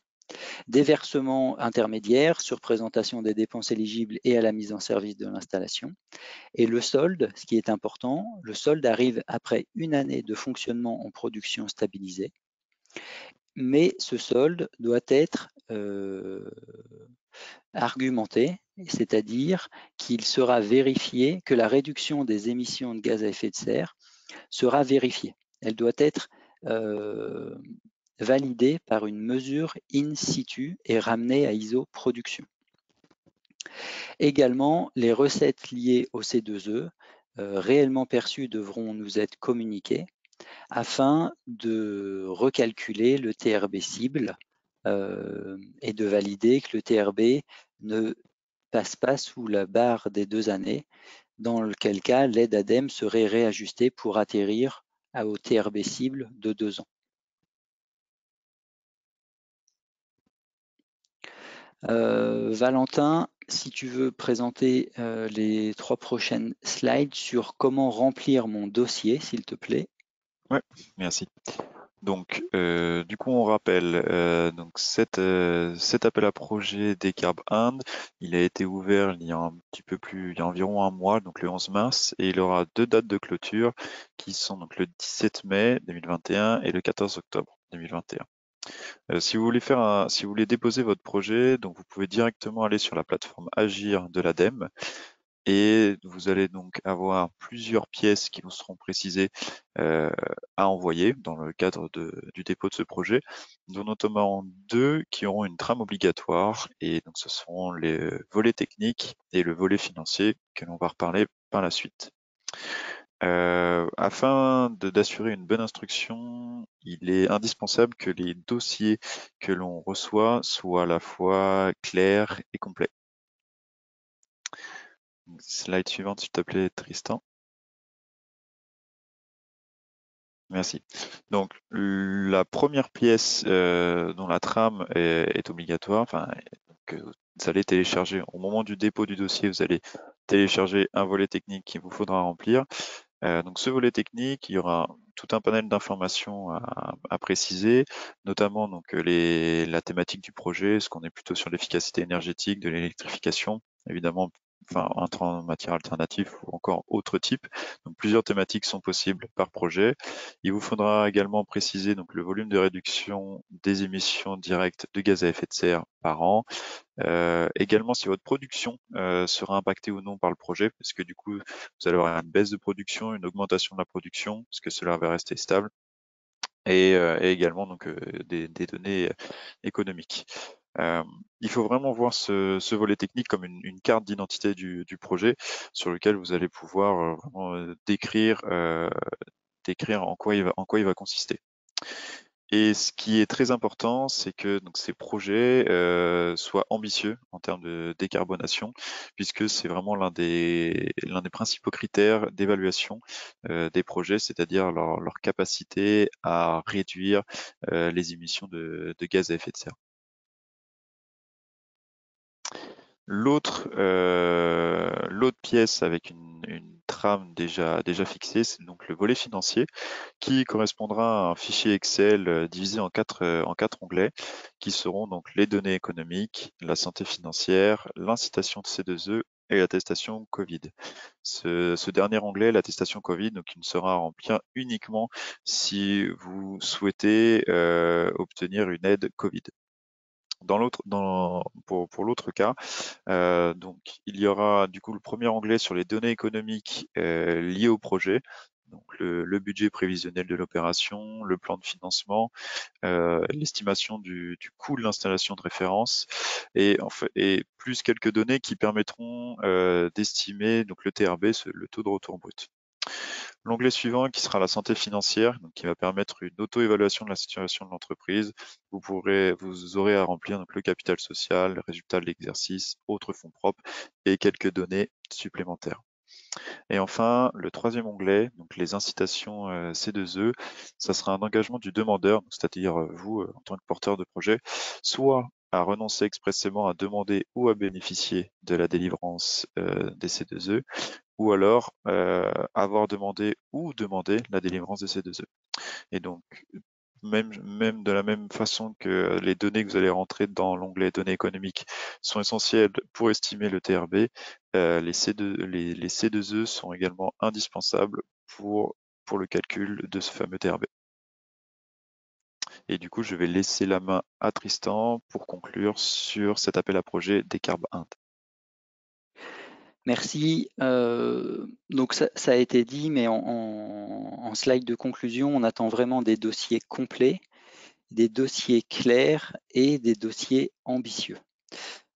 des versements intermédiaires sur présentation des dépenses éligibles et à la mise en service de l'installation. Et le solde, ce qui est important, le solde arrive après 1 année de fonctionnement en production stabilisée, mais ce solde doit être argumenté, c'est-à-dire qu'il sera vérifié, que la réduction des émissions de gaz à effet de serre sera vérifiée. Elle doit être validée par une mesure in situ et ramenée à ISO production. Également, les recettes liées au C2E réellement perçues devront nous être communiquées afin de recalculer le TRB cible et de valider que le TRB ne passe pas sous la barre des 2 années, dans lequel cas l'aide ADEME serait réajustée pour atterrir au TRB cible de 2 ans. Valentin, si tu veux présenter les 3 prochaines slides sur comment remplir mon dossier, s'il te plaît. Oui, merci. Donc, du coup, on rappelle, donc cet appel à projet Décarb Inde, il a été ouvert il y a environ 1 mois, donc le 11 mars, et il aura 2 dates de clôture qui sont donc le 17 mai 2021 et le 14 octobre 2021. Si vous voulez déposer votre projet, donc vous pouvez directement aller sur la plateforme Agir de l'ADEME et vous allez donc avoir plusieurs pièces qui vous seront précisées à envoyer dans le cadre du dépôt de ce projet, dont notamment 2 qui auront une trame obligatoire, et donc ce seront les volets techniques et le volet financier que l'on va reparler par la suite. Afin d'assurer une bonne instruction, il est indispensable que les dossiers que l'on reçoit soient à la fois clairs et complets. Slide suivante, s'il te plaît, Tristan. Merci. Donc, la première pièce dont la trame est obligatoire, vous allez télécharger, au moment du dépôt du dossier, vous allez télécharger un volet technique qu'il vous faudra remplir. Donc ce volet technique, il y aura tout un panel d'informations à préciser, notamment donc la thématique du projet, est-ce qu'on est plutôt sur l'efficacité énergétique, de l'électrification, évidemment, enfin en matière alternative ou encore autre type. Donc plusieurs thématiques sont possibles par projet. Il vous faudra également préciser donc le volume de réduction des émissions directes de gaz à effet de serre par an. Également, si votre production sera impactée ou non par le projet, parce que du coup, vous allez avoir une baisse de production, une augmentation de la production, parce que cela va rester stable, et également donc des données économiques. Il faut vraiment voir ce volet technique comme une carte d'identité du projet sur lequel vous allez pouvoir vraiment décrire en quoi il va consister. Et ce qui est très important, c'est que donc, ces projets soient ambitieux en termes de décarbonation, puisque c'est vraiment l'un des principaux critères d'évaluation des projets, c'est-à-dire leur capacité à réduire les émissions de gaz à effet de serre. L'autre pièce avec une trame déjà fixée, c'est donc le volet financier qui correspondra à un fichier Excel divisé en quatre onglets qui seront donc les données économiques, la santé financière, l'incitation de C2E et l'attestation Covid. Ce dernier onglet, l'attestation Covid, donc il ne sera rempli uniquement si vous souhaitez obtenir une aide Covid. Pour l'autre cas, donc il y aura du coup le premier onglet sur les données économiques liées au projet, donc le budget prévisionnel de l'opération, le plan de financement, l'estimation du coût de l'installation de référence et plus quelques données qui permettront d'estimer donc le TRB, le taux de retour brut. L'onglet suivant qui sera la santé financière, donc qui va permettre une auto-évaluation de la situation de l'entreprise. Vous aurez à remplir donc le capital social, le résultat de l'exercice, autres fonds propres et quelques données supplémentaires. Et enfin, le troisième onglet, donc les incitations C2E, ça sera un engagement du demandeur, c'est-à-dire vous en tant que porteur de projet, soit à renoncer expressément à demander ou à bénéficier de la délivrance des C2E, ou alors avoir demandé ou demander la délivrance de C2E. Et donc, même de la même façon que les données que vous allez rentrer dans l'onglet données économiques sont essentielles pour estimer le TRB, les C2E sont également indispensables pour le calcul de ce fameux TRB. Et du coup, je vais laisser la main à Tristan pour conclure sur cet appel à projet Décarb Inde. Merci. Donc ça a été dit, mais en slide de conclusion, on attend vraiment des dossiers complets, des dossiers clairs et des dossiers ambitieux.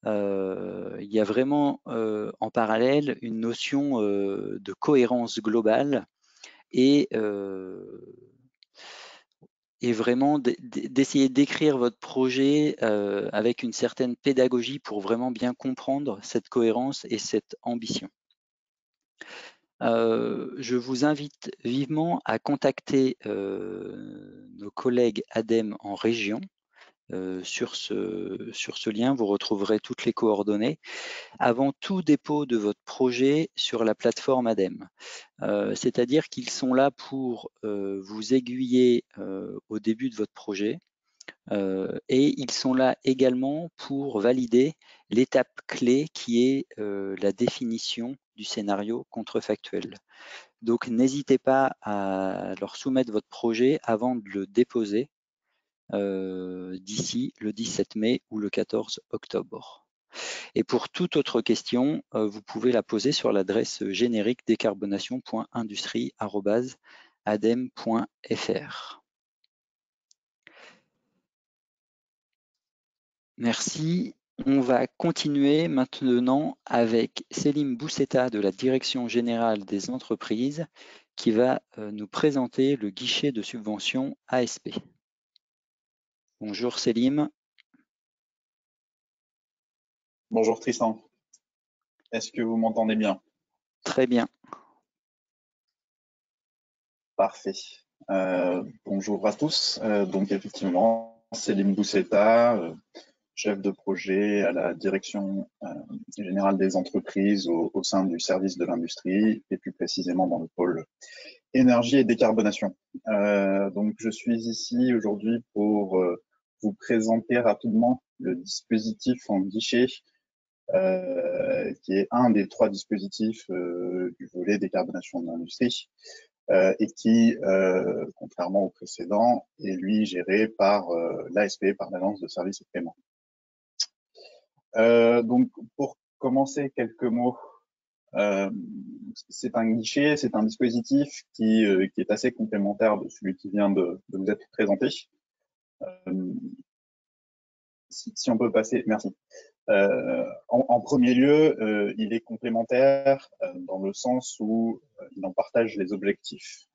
Il y a vraiment en parallèle une notion de cohérence globale et vraiment d'essayer d'écrire votre projet avec une certaine pédagogie pour vraiment bien comprendre cette cohérence et cette ambition. Je vous invite vivement à contacter nos collègues ADEME en région. Sur ce lien, vous retrouverez toutes les coordonnées avant tout dépôt de votre projet sur la plateforme ADEME. C'est-à-dire qu'ils sont là pour vous aiguiller au début de votre projet et ils sont là également pour valider l'étape clé qui est la définition du scénario contrefactuel. Donc n'hésitez pas à leur soumettre votre projet avant de le déposer d'ici le 17 mai ou le 14 octobre. Et pour toute autre question, vous pouvez la poser sur l'adresse générique décarbonation.industrie@adem.fr. Merci. On va continuer maintenant avec Selim Bousseta de la Direction générale des entreprises qui va nous présenter le guichet de subvention ASP. Bonjour Selim. Bonjour Tristan. Est-ce que vous m'entendez bien? Très bien. Parfait. Bonjour à tous. Donc effectivement, Selim Bousseta, chef de projet à la direction générale des entreprises au sein du service de l'industrie et plus précisément dans le pôle énergie et décarbonation. Donc je suis ici aujourd'hui pour vous présenter rapidement le dispositif en guichet qui est un des 3 dispositifs du volet décarbonation de l'industrie et qui, contrairement au précédent, est lui géré par l'ASP, par l'Agence de services et de paiement. Donc pour commencer, quelques mots. C'est un guichet, c'est un dispositif qui est assez complémentaire de celui qui vient de vous être présenté. Si on peut passer, merci. En premier lieu, il est complémentaire dans le sens où il en partage les objectifs.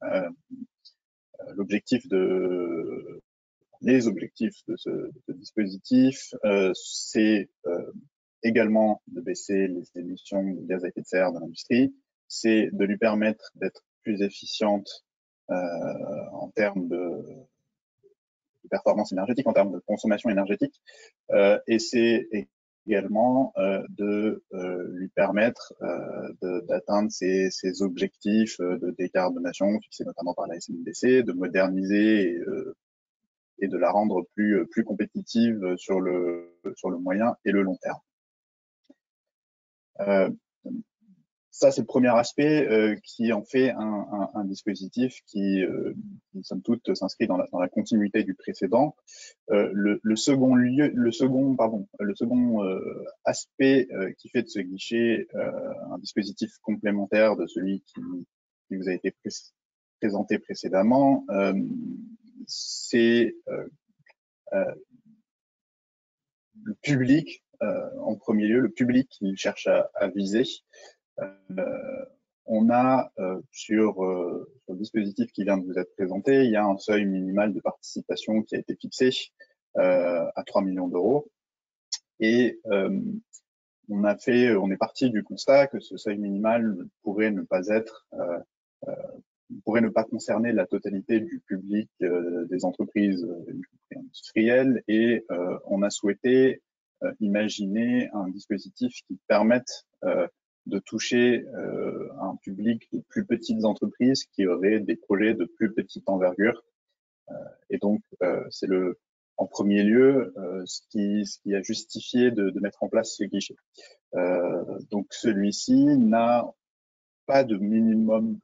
Les objectifs de ce dispositif, c'est également de baisser les émissions de gaz à effet de serre de l'industrie, c'est de lui permettre d'être plus efficiente en termes de performance énergétique, en termes de consommation énergétique, et c'est également de lui permettre d'atteindre ses objectifs de décarbonation fixés notamment par la SNBC, de moderniser et de la rendre plus compétitive sur le moyen et le long terme. Ça, c'est le premier aspect qui en fait un dispositif qui somme toute, s'inscrit dans la continuité du précédent. Le second aspect qui fait de ce guichet un dispositif complémentaire de celui qui vous a été présenté précédemment, c'est le public, en premier lieu, le public qu'il cherche à viser. On a sur le dispositif qui vient de vous être présenté, il y a un seuil minimal de participation qui a été fixé à 3 millions d'euros. Et on est parti du constat que ce seuil minimal pourrait ne pas concerner la totalité du public des entreprises industrielles, et on a souhaité imaginer un dispositif qui permette de toucher un public de plus petites entreprises qui auraient des projets de plus petite envergure. Et donc, c'est en premier lieu ce qui a justifié de mettre en place ce guichet. Donc, celui-ci n'a pas de minimum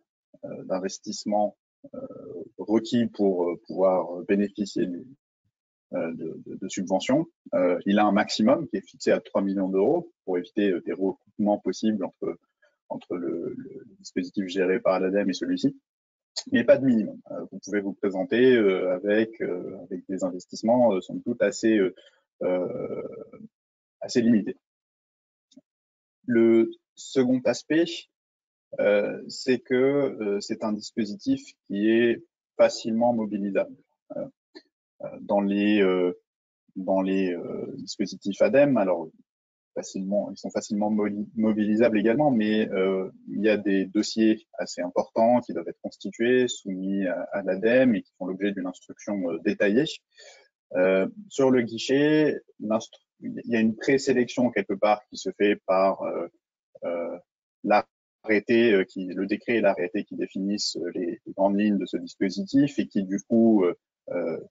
d'investissement requis pour pouvoir bénéficier de subventions. Il a un maximum qui est fixé à 3 millions d'euros pour éviter des recoupements possibles entre le dispositif géré par l'ADEME et celui-ci, mais pas de minimum. Vous pouvez vous présenter avec des investissements somme toute assez limités. Le second aspect, c'est que c'est un dispositif qui est facilement mobilisable. Dans les dispositifs ADEME, alors ils sont facilement mobilisables également, mais il y a des dossiers assez importants qui doivent être constitués, soumis à l'ADEME et qui font l'objet d'une instruction détaillée. Sur le guichet, il y a une présélection quelque part qui se fait par le décret et l'arrêté qui définissent les grandes lignes de ce dispositif et qui du coup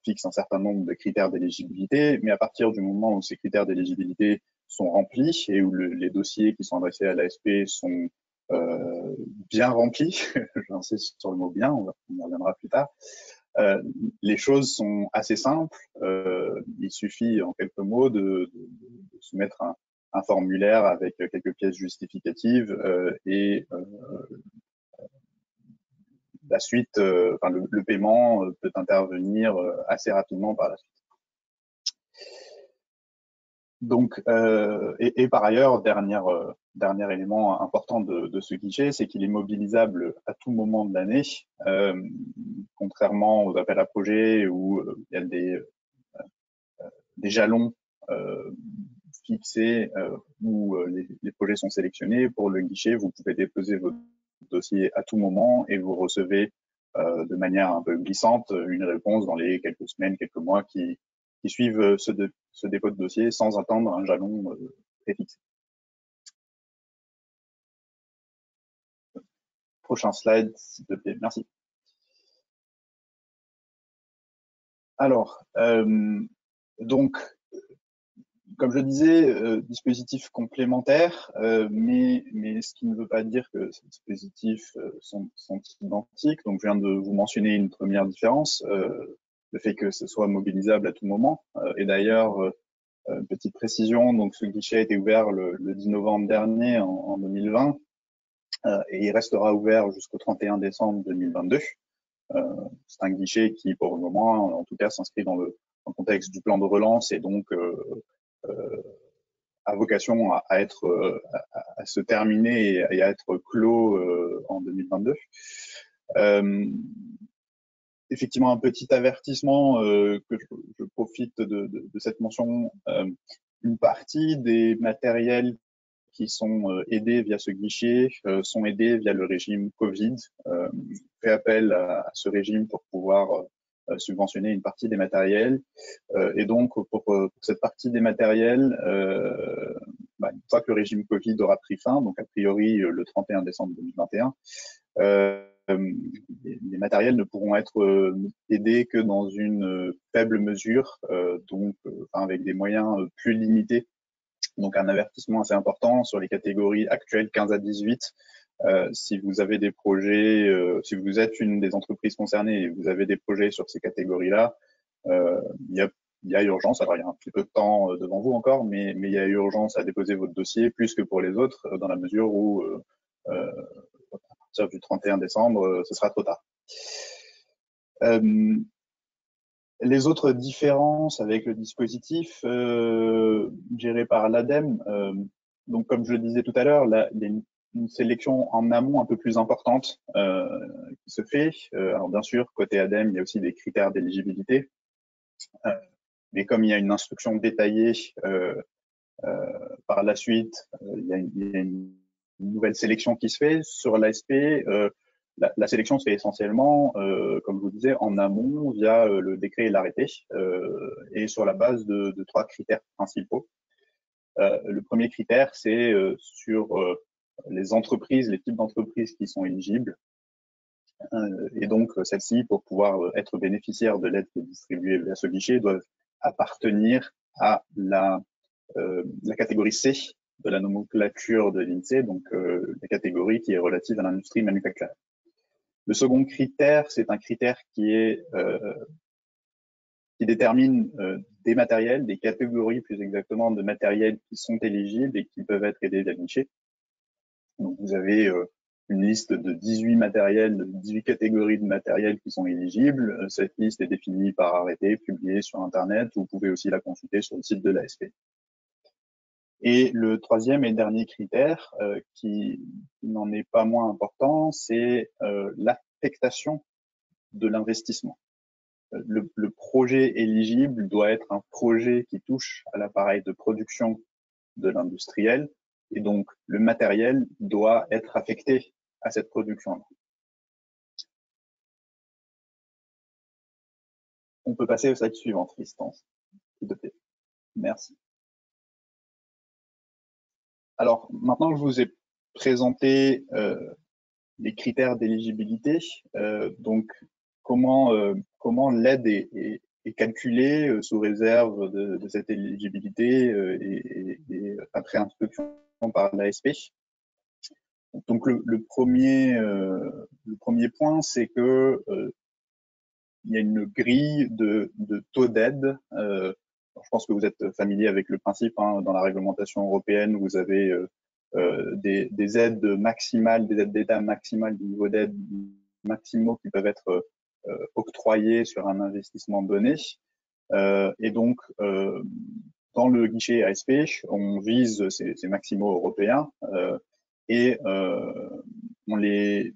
fixe un certain nombre de critères d'éligibilité, mais à partir du moment où ces critères d'éligibilité sont remplis et où les dossiers qui sont adressés à l'ASP sont bien remplis, j'insiste sur le mot bien, on y reviendra plus tard, les choses sont assez simples. Il suffit en quelques mots de soumettre un formulaire avec quelques pièces justificatives et la suite, le paiement peut intervenir assez rapidement par la suite. Donc, et par ailleurs, dernier élément important de ce guichet, c'est qu'il est mobilisable à tout moment de l'année, contrairement aux appels à projets où il y a des jalons fixés où les projets sont sélectionnés. Pour le guichet, vous pouvez déposer votre dossier à tout moment et vous recevez de manière un peu glissante une réponse dans les quelques semaines, quelques mois qui qui suivent ce dépôt de dossier sans attendre un jalon préfixé. Prochain slide, s'il te plaît. Merci. Alors, donc, comme je le disais, dispositifs complémentaires, mais ce qui ne veut pas dire que ces dispositifs sont identiques. Donc, je viens de vous mentionner une première différence, le fait que ce soit mobilisable à tout moment. Et d'ailleurs, petite précision, donc ce guichet a été ouvert le 10 novembre dernier en 2020 et il restera ouvert jusqu'au 31 décembre 2022. C'est un guichet qui, pour le moment, en tout cas, s'inscrit dans le contexte du plan de relance et donc a vocation à se terminer et à être clos en 2022. Effectivement, un petit avertissement que je profite de cette mention. Une partie des matériels qui sont aidés via ce guichet sont aidés via le régime Covid. Fait appel à ce régime pour pouvoir subventionner une partie des matériels. Et donc, pour cette partie des matériels, une fois que le régime Covid aura pris fin, donc a priori le 31 décembre 2021, les matériels ne pourront être aidés que dans une faible mesure, donc avec des moyens plus limités. Donc un avertissement assez important sur les catégories actuelles 15 à 18. Si vous avez des projets, si vous êtes une des entreprises concernées et vous avez des projets sur ces catégories-là, il y a urgence. Alors il y a un petit peu de temps devant vous encore, mais il y a urgence à déposer votre dossier plus que pour les autres, dans la mesure où à partir du 31 décembre, ce sera trop tard. Les autres différences avec le dispositif géré par l'ADEME, donc comme je le disais tout à l'heure, il y a une sélection en amont un peu plus importante qui se fait. Alors bien sûr, côté ADEME, il y a aussi des critères d'éligibilité, mais comme il y a une instruction détaillée par la suite, il y a une nouvelle sélection qui se fait sur l'ASP. La sélection se fait essentiellement, comme je vous disais, en amont via le décret et l'arrêté, et sur la base de 3 critères principaux. Le premier critère, c'est sur les entreprises, les types d'entreprises qui sont éligibles. Et donc, celles-ci, pour pouvoir être bénéficiaires de l'aide qui est distribuée via ce guichet, doivent appartenir à la catégorie C de la nomenclature de l'INSEE, donc la catégorie qui est relative à l'industrie manufacturière. Le second critère, c'est un critère qui détermine des matériels, des catégories plus exactement de matériels qui sont éligibles et qui peuvent être aidés via le guichet. Donc vous avez une liste de 18 matériels, de 18 catégories de matériels qui sont éligibles. Cette liste est définie par arrêté, publiée sur Internet. Vous pouvez aussi la consulter sur le site de l'ASP. Et le troisième et dernier critère, qui n'en est pas moins important, c'est l'affectation de l'investissement. Le projet éligible doit être un projet qui touche à l'appareil de production de l'industriel, et donc le matériel doit être affecté à cette production-là. On peut passer au slide suivant, Tristan, s'il te plaît. Merci. Alors, maintenant que je vous ai présenté les critères d'éligibilité, donc comment l'aide est calculée sous réserve de cette éligibilité et après instruction par l'ASP. Donc le premier point, c'est que il y a une grille de taux d'aide. Je pense que vous êtes familier avec le principe, hein, dans la réglementation européenne, vous avez des aides maximales, des aides d'État maximales, des niveaux d'aide maximaux qui peuvent être octroyés sur un investissement donné. Et donc, dans le guichet ASP, on vise ces maximaux européens et on les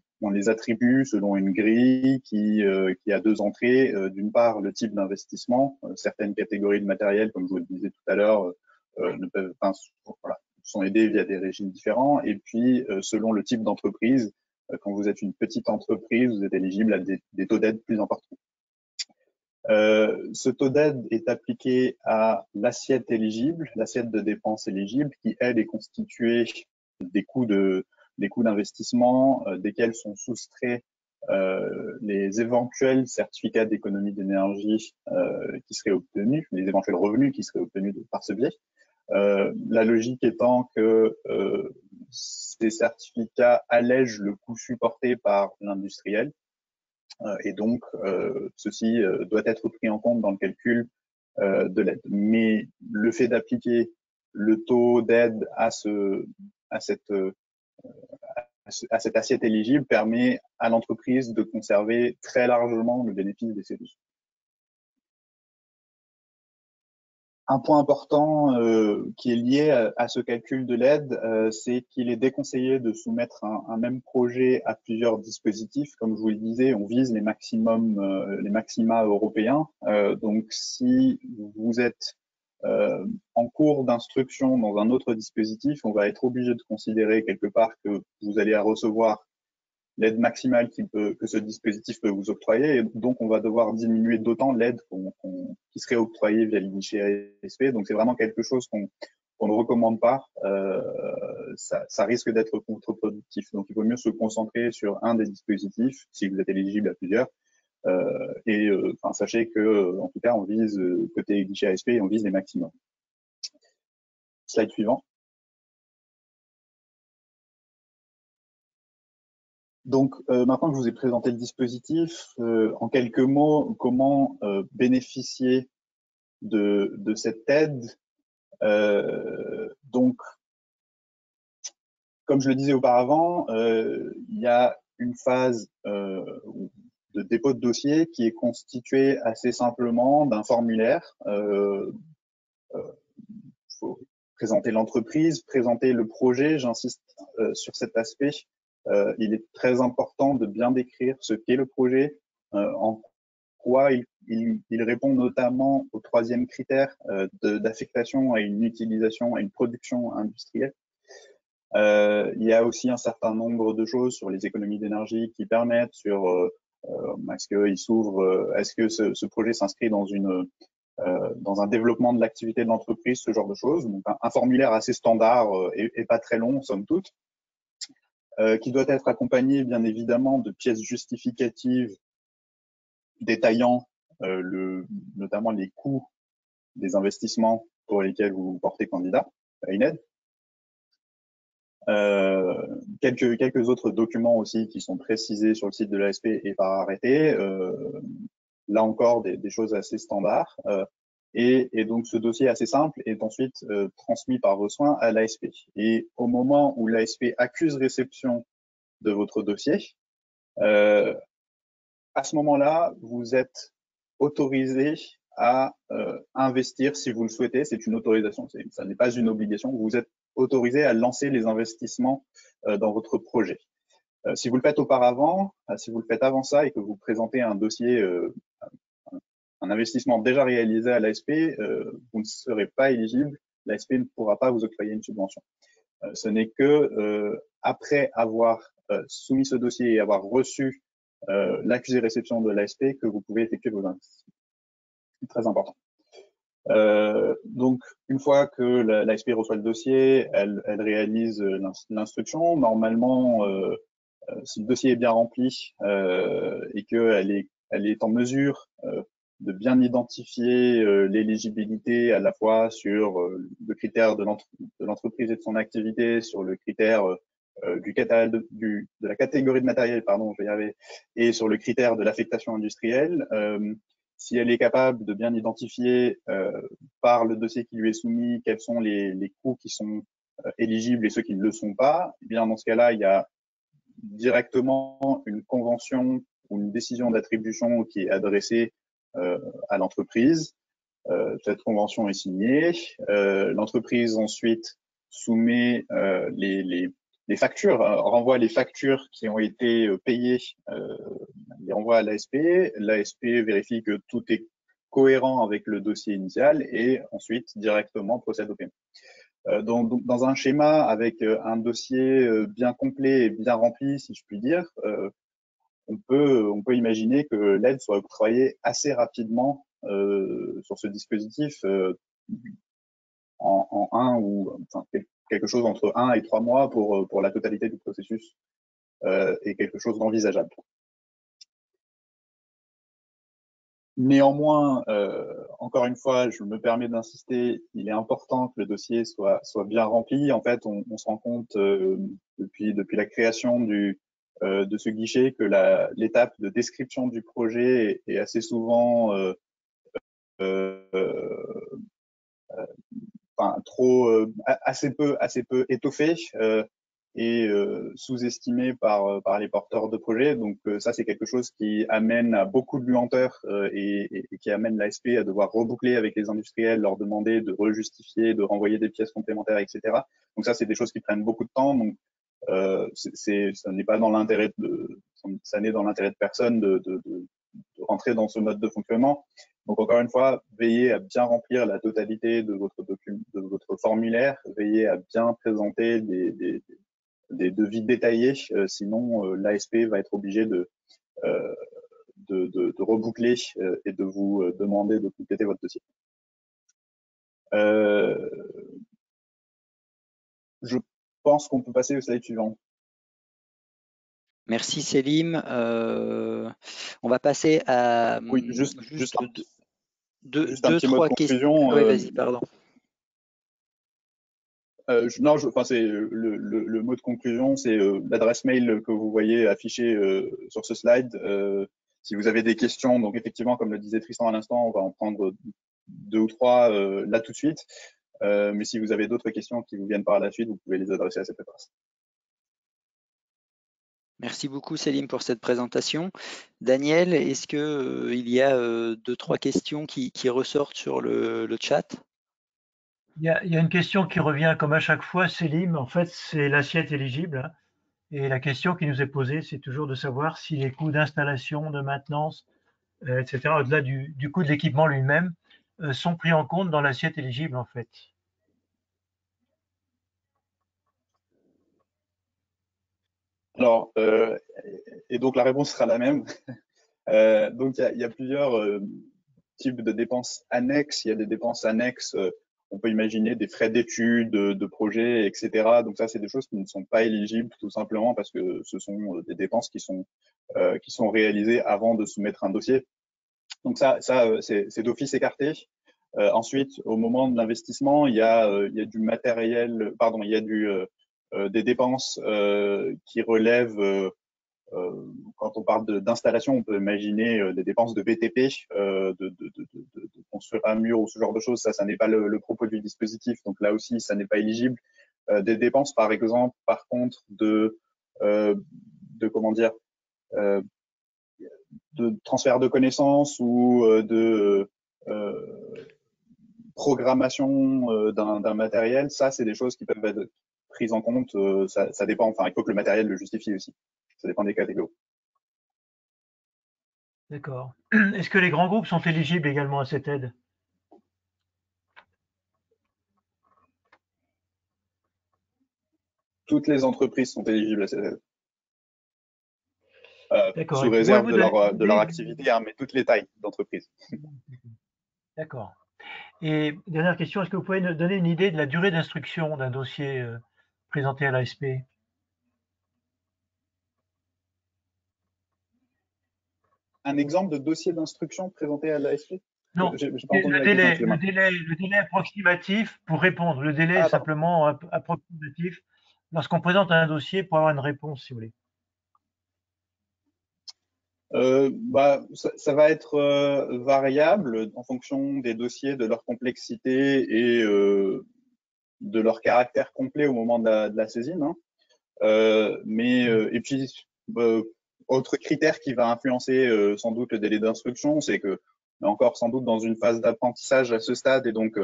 attribue selon une grille qui a 2 entrées. D'une part, le type d'investissement. Certaines catégories de matériel, comme je vous le disais tout à l'heure, sont aidées via des régimes différents. Et puis, selon le type d'entreprise, quand vous êtes une petite entreprise, vous êtes éligible à des taux d'aide plus importants. Ce taux d'aide est appliqué à l'assiette éligible, l'assiette de dépenses éligible, qui elle est constituée des coûts d'investissement desquels sont soustraits les éventuels certificats d'économie d'énergie qui seraient obtenus, les éventuels revenus qui seraient obtenus par ce biais. La logique étant que ces certificats allègent le coût supporté par l'industriel et donc ceci doit être pris en compte dans le calcul de l'aide. Mais le fait d'appliquer le taux d'aide à cette assiette éligible permet à l'entreprise de conserver très largement le bénéfice des C12. Un point important qui est lié à ce calcul de l'aide, c'est qu'il est déconseillé de soumettre un même projet à plusieurs dispositifs. Comme je vous le disais, on vise les maxima européens. Donc, si vous êtes en cours d'instruction dans un autre dispositif, on va être obligé de considérer quelque part que vous allez recevoir l'aide maximale que ce dispositif peut vous octroyer, et donc on va devoir diminuer d'autant l'aide qui serait octroyée via le guichet ASP. Donc c'est vraiment quelque chose qu'on ne recommande pas. Ça risque d'être contre-productif. Donc il vaut mieux se concentrer sur un des dispositifs si vous êtes éligible à plusieurs. Sachez que en tout cas on vise côté guichet ASP, on vise les maximums. Slide suivant. Donc, maintenant que je vous ai présenté le dispositif, en quelques mots, comment bénéficier de cette aide. Donc, comme je le disais auparavant, il y a une phase de dépôt de dossier qui est constituée assez simplement d'un formulaire. Faut présenter l'entreprise, présenter le projet. J'insiste sur cet aspect. Il est très important de bien décrire ce qu'est le projet, en quoi il répond notamment au troisième critère d'affectation à une utilisation, à une production industrielle. Il y a aussi un certain nombre de choses sur les économies d'énergie qui permettent sur est-ce que ce projet s'inscrit dans un développement de l'activité de l'entreprise, ce genre de choses. Donc un formulaire assez standard et pas très long, somme toute. Qui doit être accompagné bien évidemment de pièces justificatives détaillant notamment les coûts des investissements pour lesquels vous vous portez candidat à une aide. Quelques autres documents aussi qui sont précisés sur le site de l'ASP et par arrêté. Là encore, des choses assez standards. Et donc, ce dossier assez simple est ensuite transmis par vos soins à l'ASP. Et au moment où l'ASP accuse réception de votre dossier, à ce moment-là, vous êtes autorisé à investir si vous le souhaitez. C'est une autorisation, ça n'est pas une obligation. Vous êtes autorisé à lancer les investissements dans votre projet. Si vous le faites auparavant, si vous le faites avant ça et que vous présentez un dossier, un investissement déjà réalisé à l'ASP, vous ne serez pas éligible. L'ASP ne pourra pas vous octroyer une subvention. Ce n'est que après avoir soumis ce dossier et avoir reçu l'accusé réception de l'ASP que vous pouvez effectuer vos investissements. C'est très important. Donc, une fois que l'ASP reçoit le dossier, elle réalise l'instruction. Normalement, si le dossier est bien rempli et qu'elle est en mesure de bien identifier l'éligibilité à la fois sur le critère de l'entreprise et de son activité, sur le critère de la catégorie de matériel, pardon, je vais y arriver, et sur le critère de l'affectation industrielle. Si elle est capable de bien identifier par le dossier qui lui est soumis quels sont les coûts qui sont éligibles et ceux qui ne le sont pas, eh bien dans ce cas-là, il y a directement une convention ou une décision d'attribution qui est adressée à l'entreprise. Cette convention est signée. L'entreprise ensuite soumet les factures, renvoie les factures qui ont été payées, les renvoie à l'ASP. L'ASP vérifie que tout est cohérent avec le dossier initial et ensuite directement procède au paiement. Dans un schéma avec un dossier bien complet et bien rempli, si je puis dire, on peut imaginer que l'aide soit octroyée assez rapidement sur ce dispositif en un ou enfin, quelque chose entre 1 et 3 mois pour la totalité du processus est quelque chose d'envisageable. Néanmoins, encore une fois, je me permets d'insister, il est important que le dossier soit bien rempli. En fait, on se rend compte depuis la création de ce guichet que l'étape de description du projet est assez souvent assez peu étoffée et sous-estimé par les porteurs de projets. Donc ça, c'est quelque chose qui amène à beaucoup de lenteur et qui amène l'ASP à devoir reboucler avec les industriels, leur demander de rejustifier, de renvoyer des pièces complémentaires, etc. Donc ça, c'est des choses qui prennent beaucoup de temps. Donc ça n'est pas dans l'intérêt de personne de rentrer dans ce mode de fonctionnement. Donc encore une fois, veillez à bien remplir la totalité de votre formulaire, veillez à bien présenter des devis détaillés, sinon l'ASP va être obligé de reboucler et de vous demander de compléter votre dossier. Je pense qu'on peut passer au slide suivant. Merci Selim. On va passer à oui, juste deux, un petit mot de conclusion. Oui, vas-y, pardon. C'est le mot de conclusion, c'est l'adresse mail que vous voyez affichée sur ce slide. Si vous avez des questions, donc effectivement, comme le disait Tristan à l'instant, on va en prendre 2 ou 3 là tout de suite. Mais si vous avez d'autres questions qui vous viennent par la suite, vous pouvez les adresser à cette adresse. Merci beaucoup Selim pour cette présentation. Daniel, est-ce que il y a 2-3 questions qui ressortent sur le chat? Il y a une question qui revient comme à chaque fois, Selim. En fait, c'est l'assiette éligible. Hein. Et la question qui nous est posée, c'est toujours de savoir si les coûts d'installation, de maintenance, etc., au-delà du coût de l'équipement lui-même, sont pris en compte dans l'assiette éligible, en fait. Alors, et donc la réponse sera la même. Donc il y a plusieurs types de dépenses annexes. Il y a des dépenses annexes, on peut imaginer des frais d'études, de projets, etc. Donc ça, c'est des choses qui ne sont pas éligibles tout simplement parce que ce sont des dépenses qui sont réalisées avant de soumettre un dossier. Donc ça c'est d'office écarté. Ensuite, au moment de l'investissement, il y a du matériel, pardon, il y a des dépenses qui relèvent quand on parle d'installation, on peut imaginer des dépenses de BTP, de construire un mur ou ce genre de choses. Ça n'est pas le propos du dispositif. Donc là aussi, ça n'est pas éligible. Des dépenses, par exemple, par contre, de comment dire, de transfert de connaissances ou de programmation d'un matériel, ça, c'est des choses qui peuvent être prises en compte. Ça dépend. Enfin, il faut que le matériel le justifie aussi. Ça dépend des catégories. D'accord. Est-ce que les grands groupes sont éligibles également à cette aide? Toutes les entreprises sont éligibles à cette aide. Sous Et réserve de leur activité, hein, mais toutes les tailles d'entreprise. D'accord. Et dernière question, est-ce que vous pouvez nous donner une idée de la durée d'instruction d'un dossier présenté à l'ASP? Un exemple de dossier d'instruction présenté à l'ASP? Non, le délai approximatif pour répondre, le délai est simplement approximatif lorsqu'on présente un dossier pour avoir une réponse, si vous voulez. Ça va être variable en fonction des dossiers, de leur complexité et de leur caractère complet au moment de la saisine. Hein. Et puis, autre critère qui va influencer sans doute le délai d'instruction, c'est que on est encore sans doute dans une phase d'apprentissage à ce stade et donc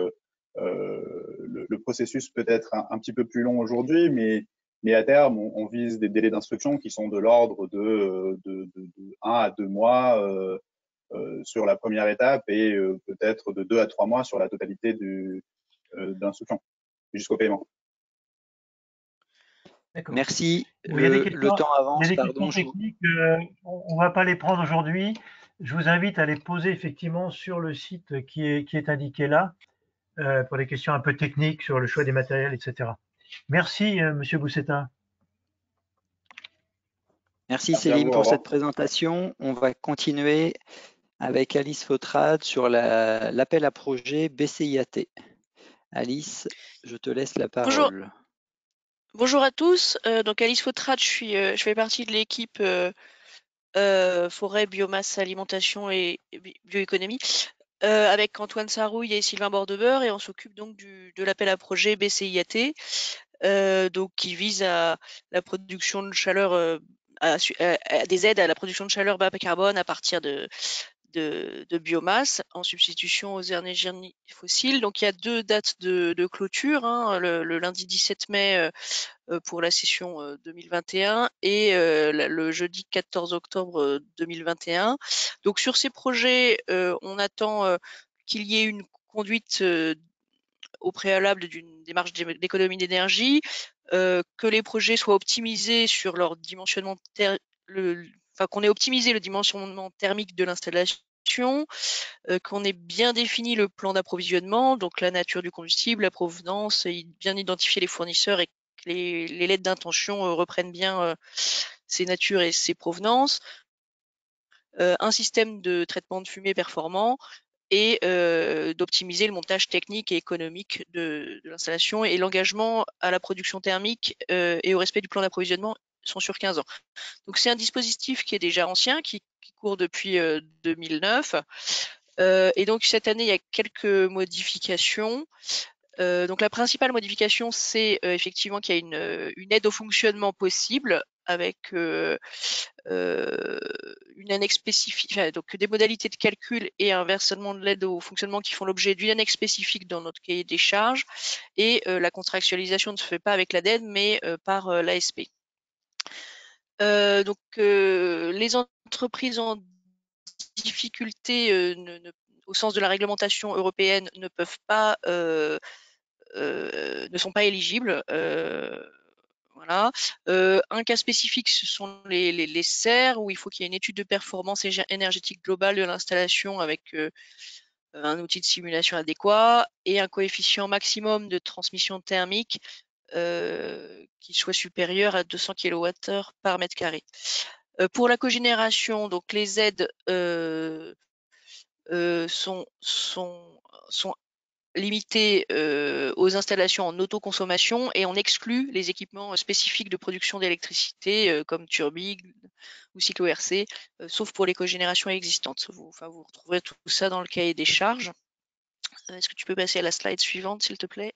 le processus peut être un petit peu plus long aujourd'hui, mais à terme, on vise des délais d'instruction qui sont de l'ordre de 1 à 2 mois sur la première étape et peut-être de 2 à 3 mois sur la totalité d'instruction jusqu'au paiement. D'accord. Merci. Bon, il y a des Le questions, temps il y a avance, des pardon. questions techniques, on ne va pas les prendre aujourd'hui. Je vous invite à les poser effectivement sur le site qui est indiqué là, pour des questions un peu techniques sur le choix des matériels, etc. Merci, Monsieur Boussetta. Merci Merci à Céline vous, au pour revoir. cette présentation. On va continuer avec Alice Fautrade sur l'appel à projet BCIAT. Alice, je te laisse la Bonjour, parole. bonjour à tous. Donc Alice Fautrade, je fais partie de l'équipe forêt, biomasse, alimentation et bioéconomie avec Antoine Sarouille et Sylvain Bordebeur, et on s'occupe donc de l'appel à projet BCIAT, donc qui vise à la production de chaleur, à des aides à la production de chaleur bas carbone à partir de biomasse en substitution aux énergies fossiles. Donc il y a 2 dates de clôture, hein, le lundi 17 mai pour la session 2021 et le jeudi 14 octobre 2021. Donc sur ces projets, on attend qu'il y ait une conduite au préalable d'une démarche d'économie d'énergie, que les projets soient optimisés sur leur dimensionnement qu'on ait optimisé le dimensionnement thermique de l'installation, qu'on ait bien défini le plan d'approvisionnement, donc la nature du combustible, la provenance, et bien identifier les fournisseurs et que les lettres d'intention reprennent bien ces natures et ces provenances, un système de traitement de fumée performant et d'optimiser le montage technique et économique de l'installation, et l'engagement à la production thermique et au respect du plan d'approvisionnement sont sur 15 ans. Donc c'est un dispositif qui est déjà ancien, qui court depuis 2009. Et donc cette année, il y a quelques modifications. Donc la principale modification, c'est effectivement qu'il y a une aide au fonctionnement possible avec une annexe spécifique, enfin, donc des modalités de calcul et un versement de l'aide au fonctionnement qui font l'objet d'une annexe spécifique dans notre cahier des charges. Et la contractualisation ne se fait pas avec l'ADEME, mais par l'ASP. Donc les entreprises en difficulté au sens de la réglementation européenne ne peuvent pas ne sont pas éligibles. Voilà. Un cas spécifique, ce sont les serres, où il faut qu'il y ait une étude de performance énergétique globale de l'installation avec un outil de simulation adéquat et un coefficient maximum de transmission thermique qui soit supérieur à 200 kWh par mètre carré. Pour la cogénération, donc les aides sont limitées aux installations en autoconsommation, et on exclut les équipements spécifiques de production d'électricité comme turbine ou cyclo RC, sauf pour les cogénérations existantes. Vous retrouverez tout ça dans le cahier des charges. Est-ce que tu peux passer à la slide suivante, s'il te plaît?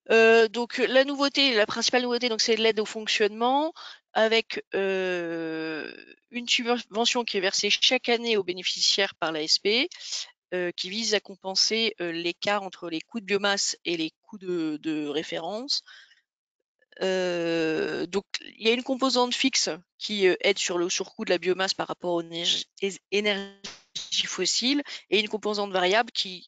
Donc la principale nouveauté, donc c'est l'aide au fonctionnement avec une subvention qui est versée chaque année aux bénéficiaires par l'ASP, qui vise à compenser l'écart entre les coûts de biomasse et les coûts de référence. Donc il y a une composante fixe qui aide sur le surcoût de la biomasse par rapport aux énergies fossiles, et une composante variable qui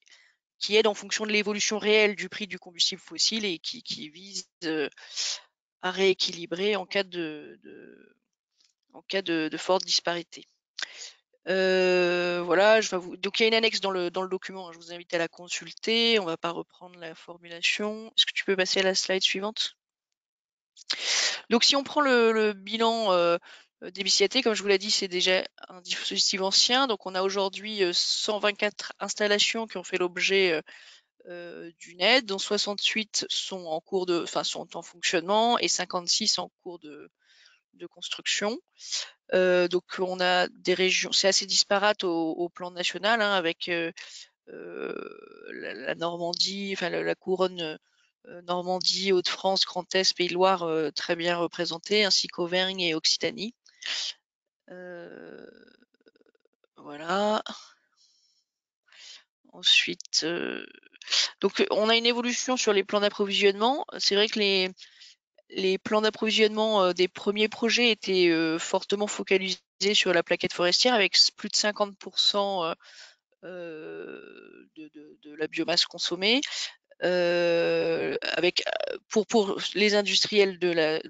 aide en fonction de l'évolution réelle du prix du combustible fossile et qui vise à rééquilibrer en cas de forte disparité. Voilà, donc il y a une annexe dans le document, hein, je vous invite à la consulter. On va pas reprendre la formulation. Est-ce que tu peux passer à la slide suivante? Donc si on prend le bilan des BCIAT, comme je vous l'ai dit, c'est déjà un dispositif ancien. Donc on a aujourd'hui 124 installations qui ont fait l'objet d'une aide, dont 68 sont en fonctionnement et 56 en cours de construction. Donc on a des régions, c'est assez disparate au plan national, hein, avec la Normandie, enfin la couronne Normandie, Hauts-de-France, Grand Est, Pays de Loire très bien représentée, ainsi qu'Auvergne et Occitanie. Voilà. Ensuite, donc on a une évolution sur les plans d'approvisionnement. C'est vrai que les plans d'approvisionnement des premiers projets étaient fortement focalisés sur la plaquette forestière, avec plus de 50% de la biomasse consommée. pour les industriels de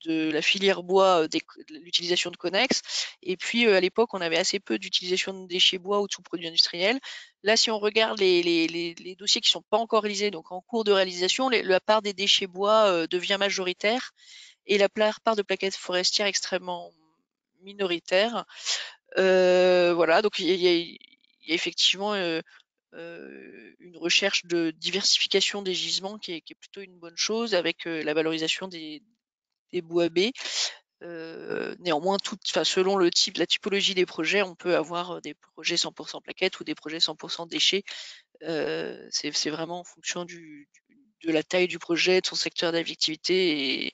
la filière bois, l'utilisation de Connex. Et puis à l'époque, on avait assez peu d'utilisation de déchets bois ou de sous-produits industriels. Là, si on regarde les dossiers qui sont pas encore réalisés, donc en cours de réalisation, la part des déchets bois devient majoritaire et la part de plaquettes forestières extrêmement minoritaire. Voilà, donc il y a effectivement une recherche de diversification des gisements qui est plutôt une bonne chose avec la valorisation des bois baies. Néanmoins, selon la typologie des projets, on peut avoir des projets 100% plaquettes ou des projets 100% déchets. C'est vraiment en fonction de la taille du projet, de son secteur d'activité, et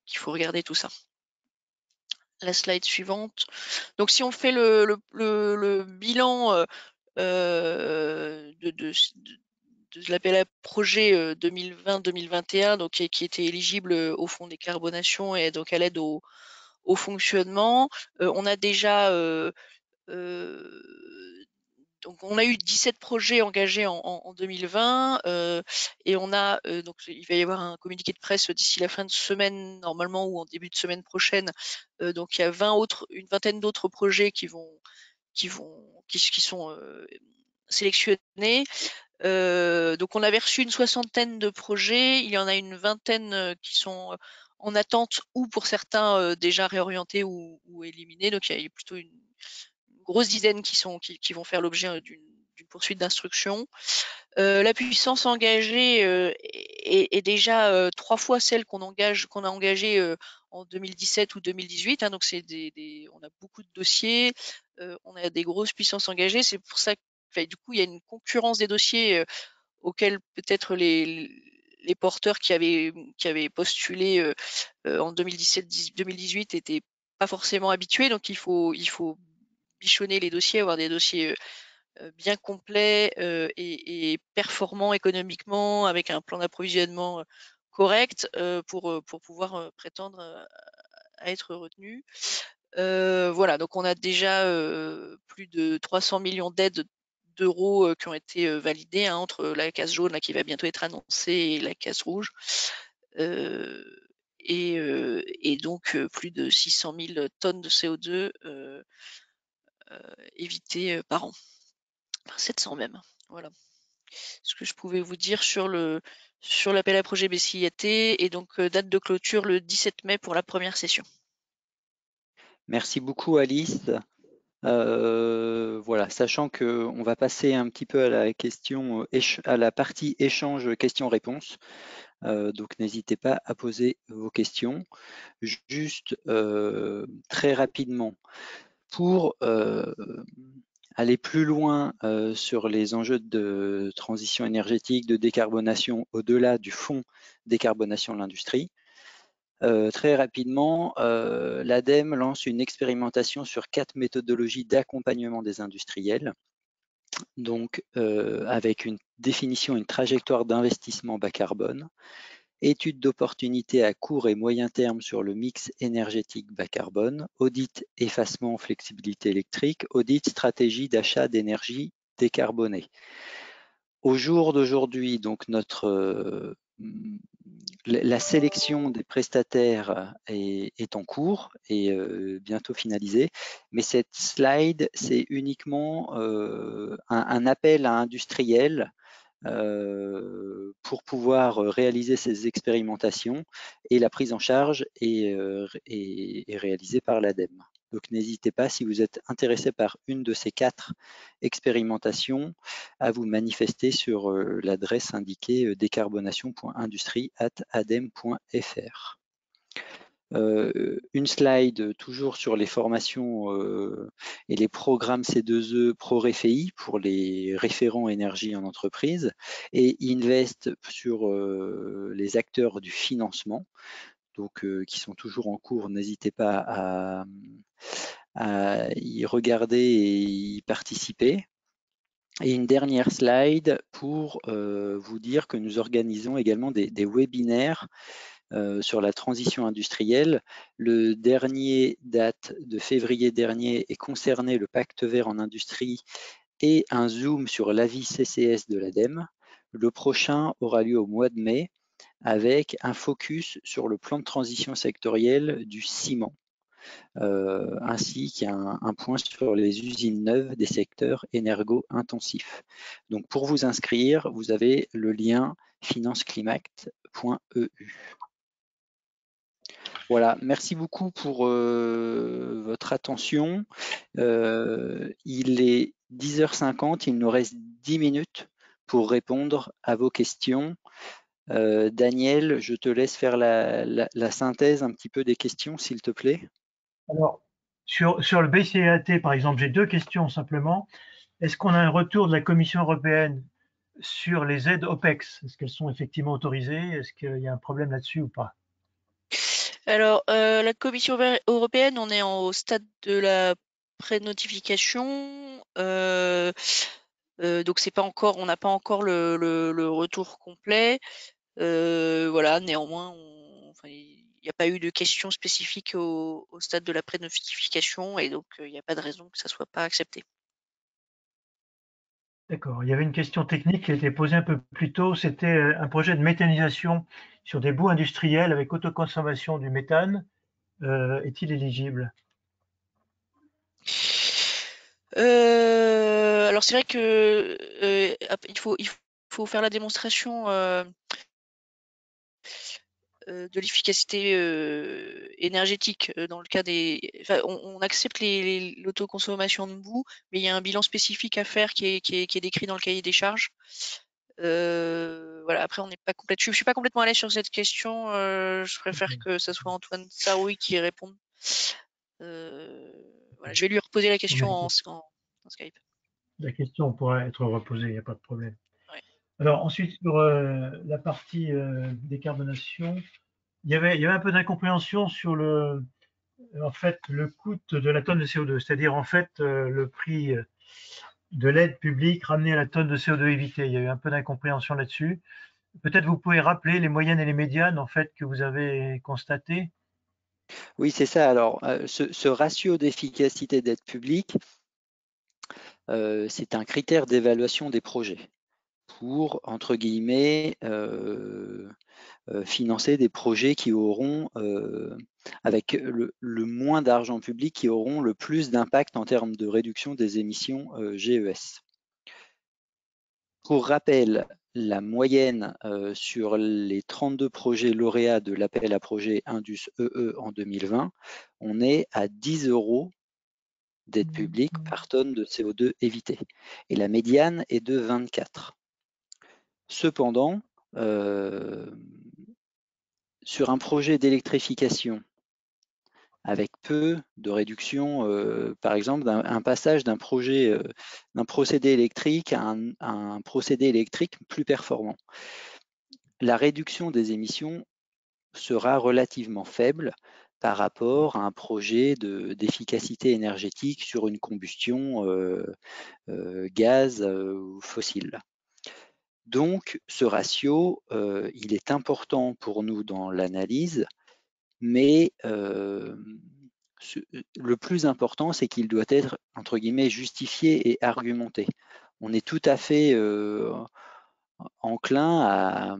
qu'il faut regarder tout ça. La slide suivante. Donc, si on fait le bilan de l'appel à projet 2020-2021, donc qui était éligible au fonds décarbonation et donc à l'aide au fonctionnement, on a déjà donc on a eu 17 projets engagés en 2020 et on a donc il va y avoir un communiqué de presse d'ici la fin de semaine normalement ou en début de semaine prochaine. Donc il y a une vingtaine d'autres projets qui sont sélectionnés. Donc on avait reçu une soixantaine de projets, il y en a une vingtaine qui sont en attente ou pour certains déjà réorientés ou éliminés. Donc il y a plutôt une grosse dizaine qui vont faire l'objet d'une poursuite d'instruction. La puissance engagée est déjà 3 fois celle qu'on a engagée en 2017 ou 2018. Hein, donc on a beaucoup de dossiers, on a des grosses puissances engagées. C'est pour ça que du coup il y a une concurrence des dossiers auxquels peut-être les porteurs qui avaient postulé en 2017-2018 n'étaient pas forcément habitués. Donc il faut bichonner les dossiers, avoir des dossiers bien complets et performants économiquement, avec un plan d'approvisionnement correct pour pouvoir prétendre à être retenu. Voilà, donc on a déjà plus de 300 millions d'aides d'euros qui ont été validés entre la case jaune là, qui va bientôt être annoncée et la case rouge. Et donc plus de 600 000 tonnes de CO2 évitées par an. Enfin, 700 même. Voilà ce que je pouvais vous dire sur l'appel à projet BCIAT, et donc date de clôture le 17 mai pour la première session. Merci beaucoup Alice. Voilà, sachant qu'on va passer un petit peu à la partie échange questions-réponses. Donc n'hésitez pas à poser vos questions. Juste très rapidement, pour aller plus loin sur les enjeux de transition énergétique, de décarbonation, au-delà du fonds décarbonation de l'industrie, très rapidement, l'ADEME lance une expérimentation sur 4 méthodologies d'accompagnement des industriels, donc avec une définition, une trajectoire d'investissement bas carbone, étude d'opportunité à court et moyen terme sur le mix énergétique bas carbone, audit effacement flexibilité électrique, audit stratégie d'achat d'énergie décarbonée. Au jour d'aujourd'hui, donc la sélection des prestataires est en cours et bientôt finalisée, mais cette slide, c'est uniquement un appel à industriels pour pouvoir réaliser ces expérimentations, et la prise en charge est réalisée par l'ADEME. Donc n'hésitez pas, si vous êtes intéressé par une de ces 4 expérimentations, à vous manifester sur l'adresse indiquée décarbonation.industrie@adem.fr. Une slide toujours sur les formations et les programmes C2E ProRéféi pour les référents énergie en entreprise, et Invest sur les acteurs du financement, donc qui sont toujours en cours. N'hésitez pas à y regarder et y participer. Et une dernière slide pour vous dire que nous organisons également des webinaires sur la transition industrielle. Le dernier date de février dernier et concerné le pacte vert en industrie et un zoom sur l'avis CCS de l'ADEME. Le prochain aura lieu au mois de mai avec un focus sur le plan de transition sectorielle du ciment, ainsi qu'un point sur les usines neuves des secteurs énergo-intensifs. Donc pour vous inscrire, vous avez le lien financeclimat.eu. Voilà, merci beaucoup pour votre attention. Il est 10h50, il nous reste 10 minutes pour répondre à vos questions. Daniel, je te laisse faire la synthèse un petit peu des questions, s'il te plaît. Alors, sur le BCAT, par exemple, j'ai deux questions simplement. Est-ce qu'on a un retour de la Commission européenne sur les aides OPEX? Est-ce qu'elles sont effectivement autorisées? Est-ce qu'il y a un problème là-dessus ou pas? Alors, la Commission européenne, on est au stade de la pré-notification. Donc c'est pas encore, on n'a pas encore le retour complet. Voilà, néanmoins, il n'y a pas eu de questions spécifiques au stade de la pré-notification et donc il n'y a pas de raison que ça soit pas accepté. D'accord. Il y avait une question technique qui a été posée un peu plus tôt. C'était un projet de méthanisation sur des boues industrielles avec autoconsommation du méthane. Est-il éligible? Alors c'est vrai que il faut faire la démonstration de l'efficacité énergétique dans le cas des. Enfin, on accepte l'autoconsommation de boue, mais il y a un bilan spécifique à faire qui est décrit dans le cahier des charges. Voilà. Après, on n'est pas complètement. Je suis pas complètement à l'aise sur cette question. Je préfère que ça soit Antoine Sarouy qui réponde. Voilà, je vais lui reposer la question en Skype. La question pourra être reposée, il n'y a pas de problème. Ouais. Alors ensuite, sur la partie décarbonation, il y avait un peu d'incompréhension sur en fait, le coût de la tonne de CO2, c'est-à-dire en fait le prix de l'aide publique ramené à la tonne de CO2 évitée. Il y a eu un peu d'incompréhension là-dessus. Peut-être vous pouvez rappeler les moyennes et les médianes en fait que vous avez constatées. Oui, c'est ça. Alors, ce ratio d'efficacité d'aide publique, c'est un critère d'évaluation des projets pour, entre guillemets, financer des projets qui auront, avec le moins d'argent public, qui auront le plus d'impact en termes de réduction des émissions GES. Pour rappel, la moyenne sur les 32 projets lauréats de l'appel à projet Indus EE en 2020, on est à 10 € d'aide publique par tonne de CO2 évité. Et la médiane est de 24. Cependant, sur un projet d'électrification avec peu de réduction, par exemple, un passage d'un projet, d'un procédé électrique à un procédé électrique plus performant, la réduction des émissions sera relativement faible par rapport à un projet d'efficacité énergétique sur une combustion gaz ou fossile. Donc, ce ratio, il est important pour nous dans l'analyse, mais le plus important, c'est qu'il doit être, entre guillemets, justifié et argumenté. On est tout à fait enclin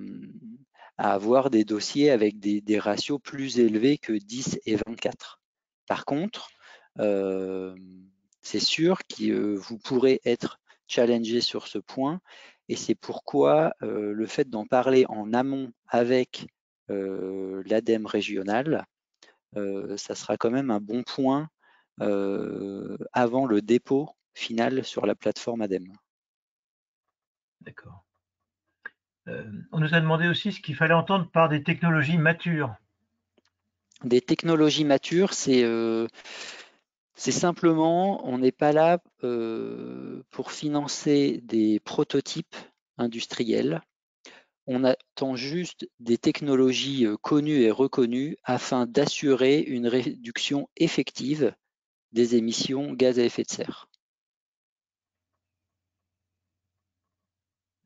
à avoir des dossiers avec des ratios plus élevés que 10 et 24. Par contre, c'est sûr que vous pourrez être challengé sur ce point et c'est pourquoi le fait d'en parler en amont avec l'ADEME régional, ça sera quand même un bon point avant le dépôt final sur la plateforme ADEME. D'accord. On nous a demandé aussi ce qu'il fallait entendre par des technologies matures. Des technologies matures, c'est simplement, on n'est pas là pour financer des prototypes industriels. On attend juste des technologies connues et reconnues afin d'assurer une réduction effective des émissions gaz à effet de serre.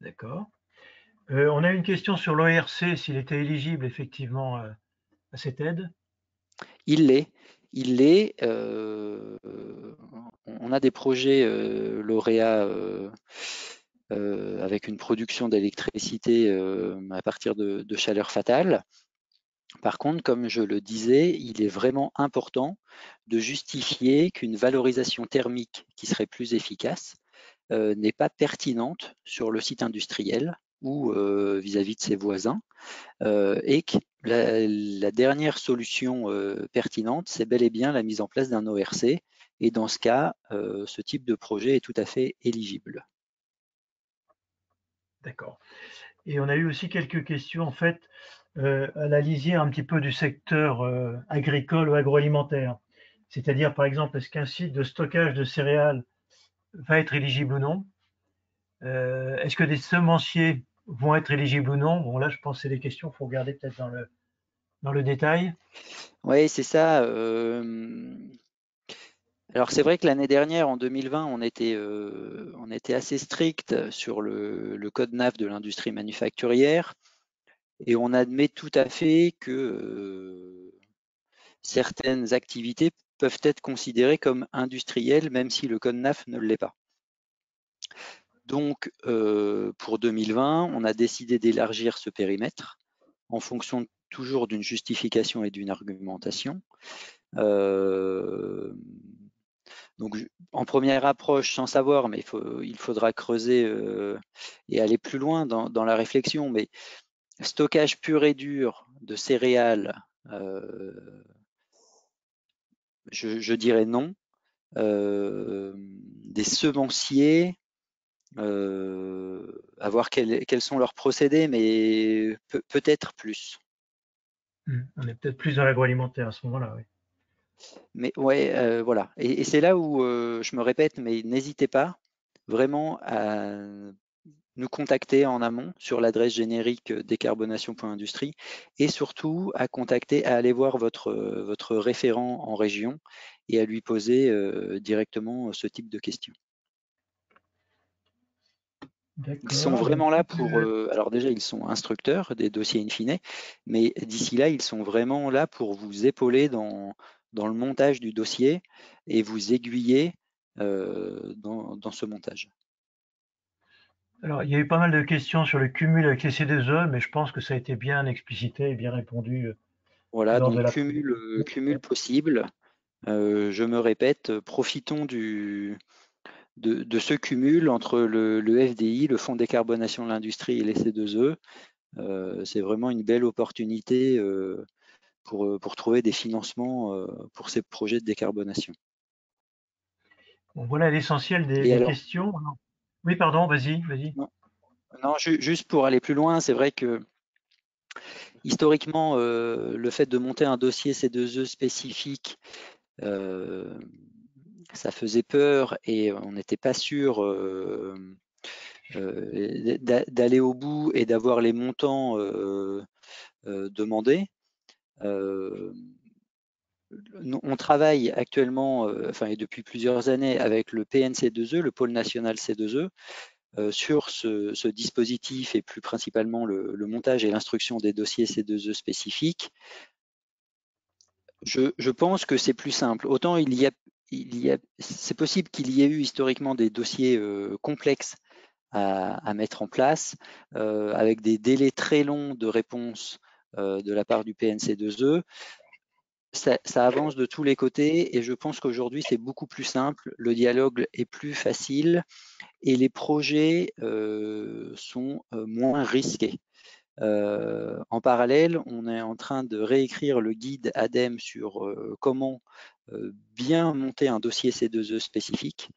D'accord. On a une question sur l'ORC, s'il était éligible effectivement à cette aide. Il l'est. On a des projets lauréats avec une production d'électricité à partir de chaleur fatale. Par contre, comme je le disais, il est vraiment important de justifier qu'une valorisation thermique qui serait plus efficace n'est pas pertinente sur le site industriel ou vis-à-vis de ses voisins, et que la dernière solution pertinente, c'est bel et bien la mise en place d'un ORC, et dans ce cas, ce type de projet est tout à fait éligible. D'accord. Et on a eu aussi quelques questions, en fait, à la lisière un petit peu du secteur agricole ou agroalimentaire. C'est-à-dire, par exemple, est-ce qu'un site de stockage de céréales va être éligible ou non? Est-ce que des semenciers vont être éligibles ou non? Bon, là, je pense que c'est des questions qu'il faut regarder peut-être dans le détail. Oui, c'est ça. Alors c'est vrai que l'année dernière, en 2020, on était assez strict sur le code NAF de l'industrie manufacturière, et on admet tout à fait que certaines activités peuvent être considérées comme industrielles, même si le code NAF ne l'est pas. Donc, pour 2020, on a décidé d'élargir ce périmètre en fonction toujours d'une justification et d'une argumentation. Donc, en première approche, sans savoir, mais il faudra creuser et aller plus loin dans la réflexion, mais stockage pur et dur de céréales, je dirais non. Des semenciers, à voir quels sont leurs procédés, mais peut-être plus. On est peut-être plus dans l'agroalimentaire à ce moment-là, oui. Mais ouais, voilà. Et c'est là où je me répète, mais n'hésitez pas vraiment à nous contacter en amont sur l'adresse générique décarbonation.industrie, et surtout à aller voir votre référent en région et à lui poser directement ce type de questions. Ils sont D'accord. vraiment là pour, alors déjà, ils sont instructeurs des dossiers in fine, mais d'ici là, ils sont vraiment là pour vous épauler dans le montage du dossier et vous aiguiller dans ce montage. Alors, il y a eu pas mal de questions sur le cumul avec les C2E, mais je pense que ça a été bien explicité et bien répondu Voilà, lors de donc la cumul possible. Je me répète, profitons de ce cumul entre le FDI, le Fonds de décarbonation de l'industrie, et les C2E. C'est vraiment une belle opportunité pour trouver des financements pour ces projets de décarbonation. Bon, voilà l'essentiel Et des alors, questions. Oui, pardon, vas-y. non, juste pour aller plus loin, c'est vrai que historiquement, le fait de monter un dossier C2E spécifique, ça faisait peur et on n'était pas sûr d'aller au bout et d'avoir les montants demandés. On travaille actuellement, enfin et depuis plusieurs années, avec le PNC2E, le pôle national C2E, sur ce dispositif et plus principalement le montage et l'instruction des dossiers C2E spécifiques. Je pense que c'est plus simple. Autant c'est possible qu'il y ait eu historiquement des dossiers complexes à mettre en place, avec des délais très longs de réponse de la part du PNC2E. Ça avance de tous les côtés et je pense qu'aujourd'hui c'est beaucoup plus simple, le dialogue est plus facile et les projets sont moins risqués. En parallèle, on est en train de réécrire le guide ADEME sur comment bien monter un dossier C2E spécifique.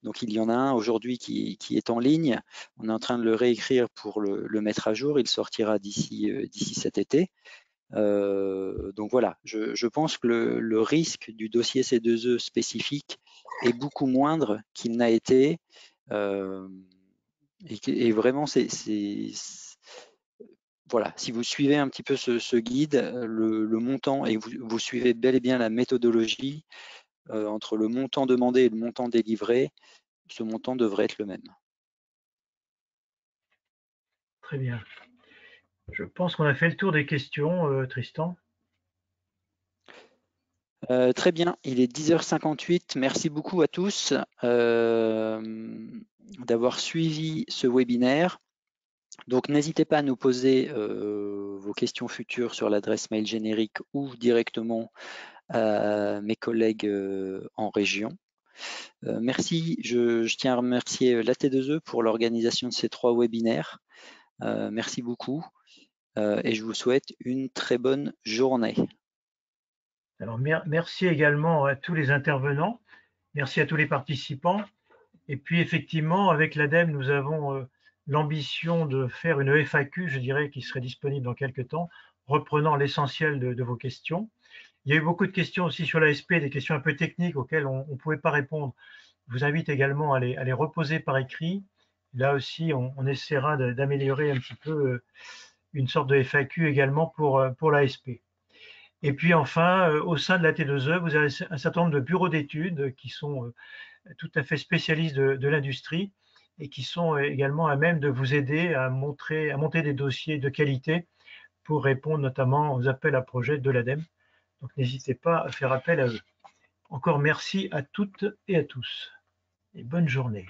Donc il y en a un aujourd'hui qui est en ligne. On est en train de le réécrire pour le mettre à jour. Il sortira d'ici cet été. Donc voilà, je pense que le risque du dossier C2E spécifique est beaucoup moindre qu'il n'a été. Et vraiment, voilà, si vous suivez un petit peu ce guide, le montant, et vous suivez bel et bien la méthodologie, entre le montant demandé et le montant délivré, ce montant devrait être le même. Très bien. Je pense qu'on a fait le tour des questions, Tristan. Très bien, il est 10h58. Merci beaucoup à tous d'avoir suivi ce webinaire. Donc, n'hésitez pas à nous poser vos questions futures sur l'adresse mail générique ou directement à mes collègues en région. Merci, je tiens à remercier l'AT2E pour l'organisation de ces 3 webinaires. Merci beaucoup et je vous souhaite une très bonne journée. Alors, merci également à tous les intervenants, merci à tous les participants. Et puis, effectivement, avec l'ADEME, nous avons l'ambition de faire une FAQ, je dirais, qui serait disponible dans quelques temps, reprenant l'essentiel de vos questions. Il y a eu beaucoup de questions aussi sur l'ASP, des questions un peu techniques auxquelles on ne pouvait pas répondre. Je vous invite également à les reposer par écrit. Là aussi, on essaiera d'améliorer un petit peu une sorte de FAQ également pour l'ASP. Et puis enfin, au sein de la T2E, vous avez un certain nombre de bureaux d'études qui sont tout à fait spécialistes de l'industrie et qui sont également à même de vous aider à monter des dossiers de qualité pour répondre notamment aux appels à projets de l'ADEME. Donc n'hésitez pas à faire appel à eux. Encore merci à toutes et à tous et bonne journée.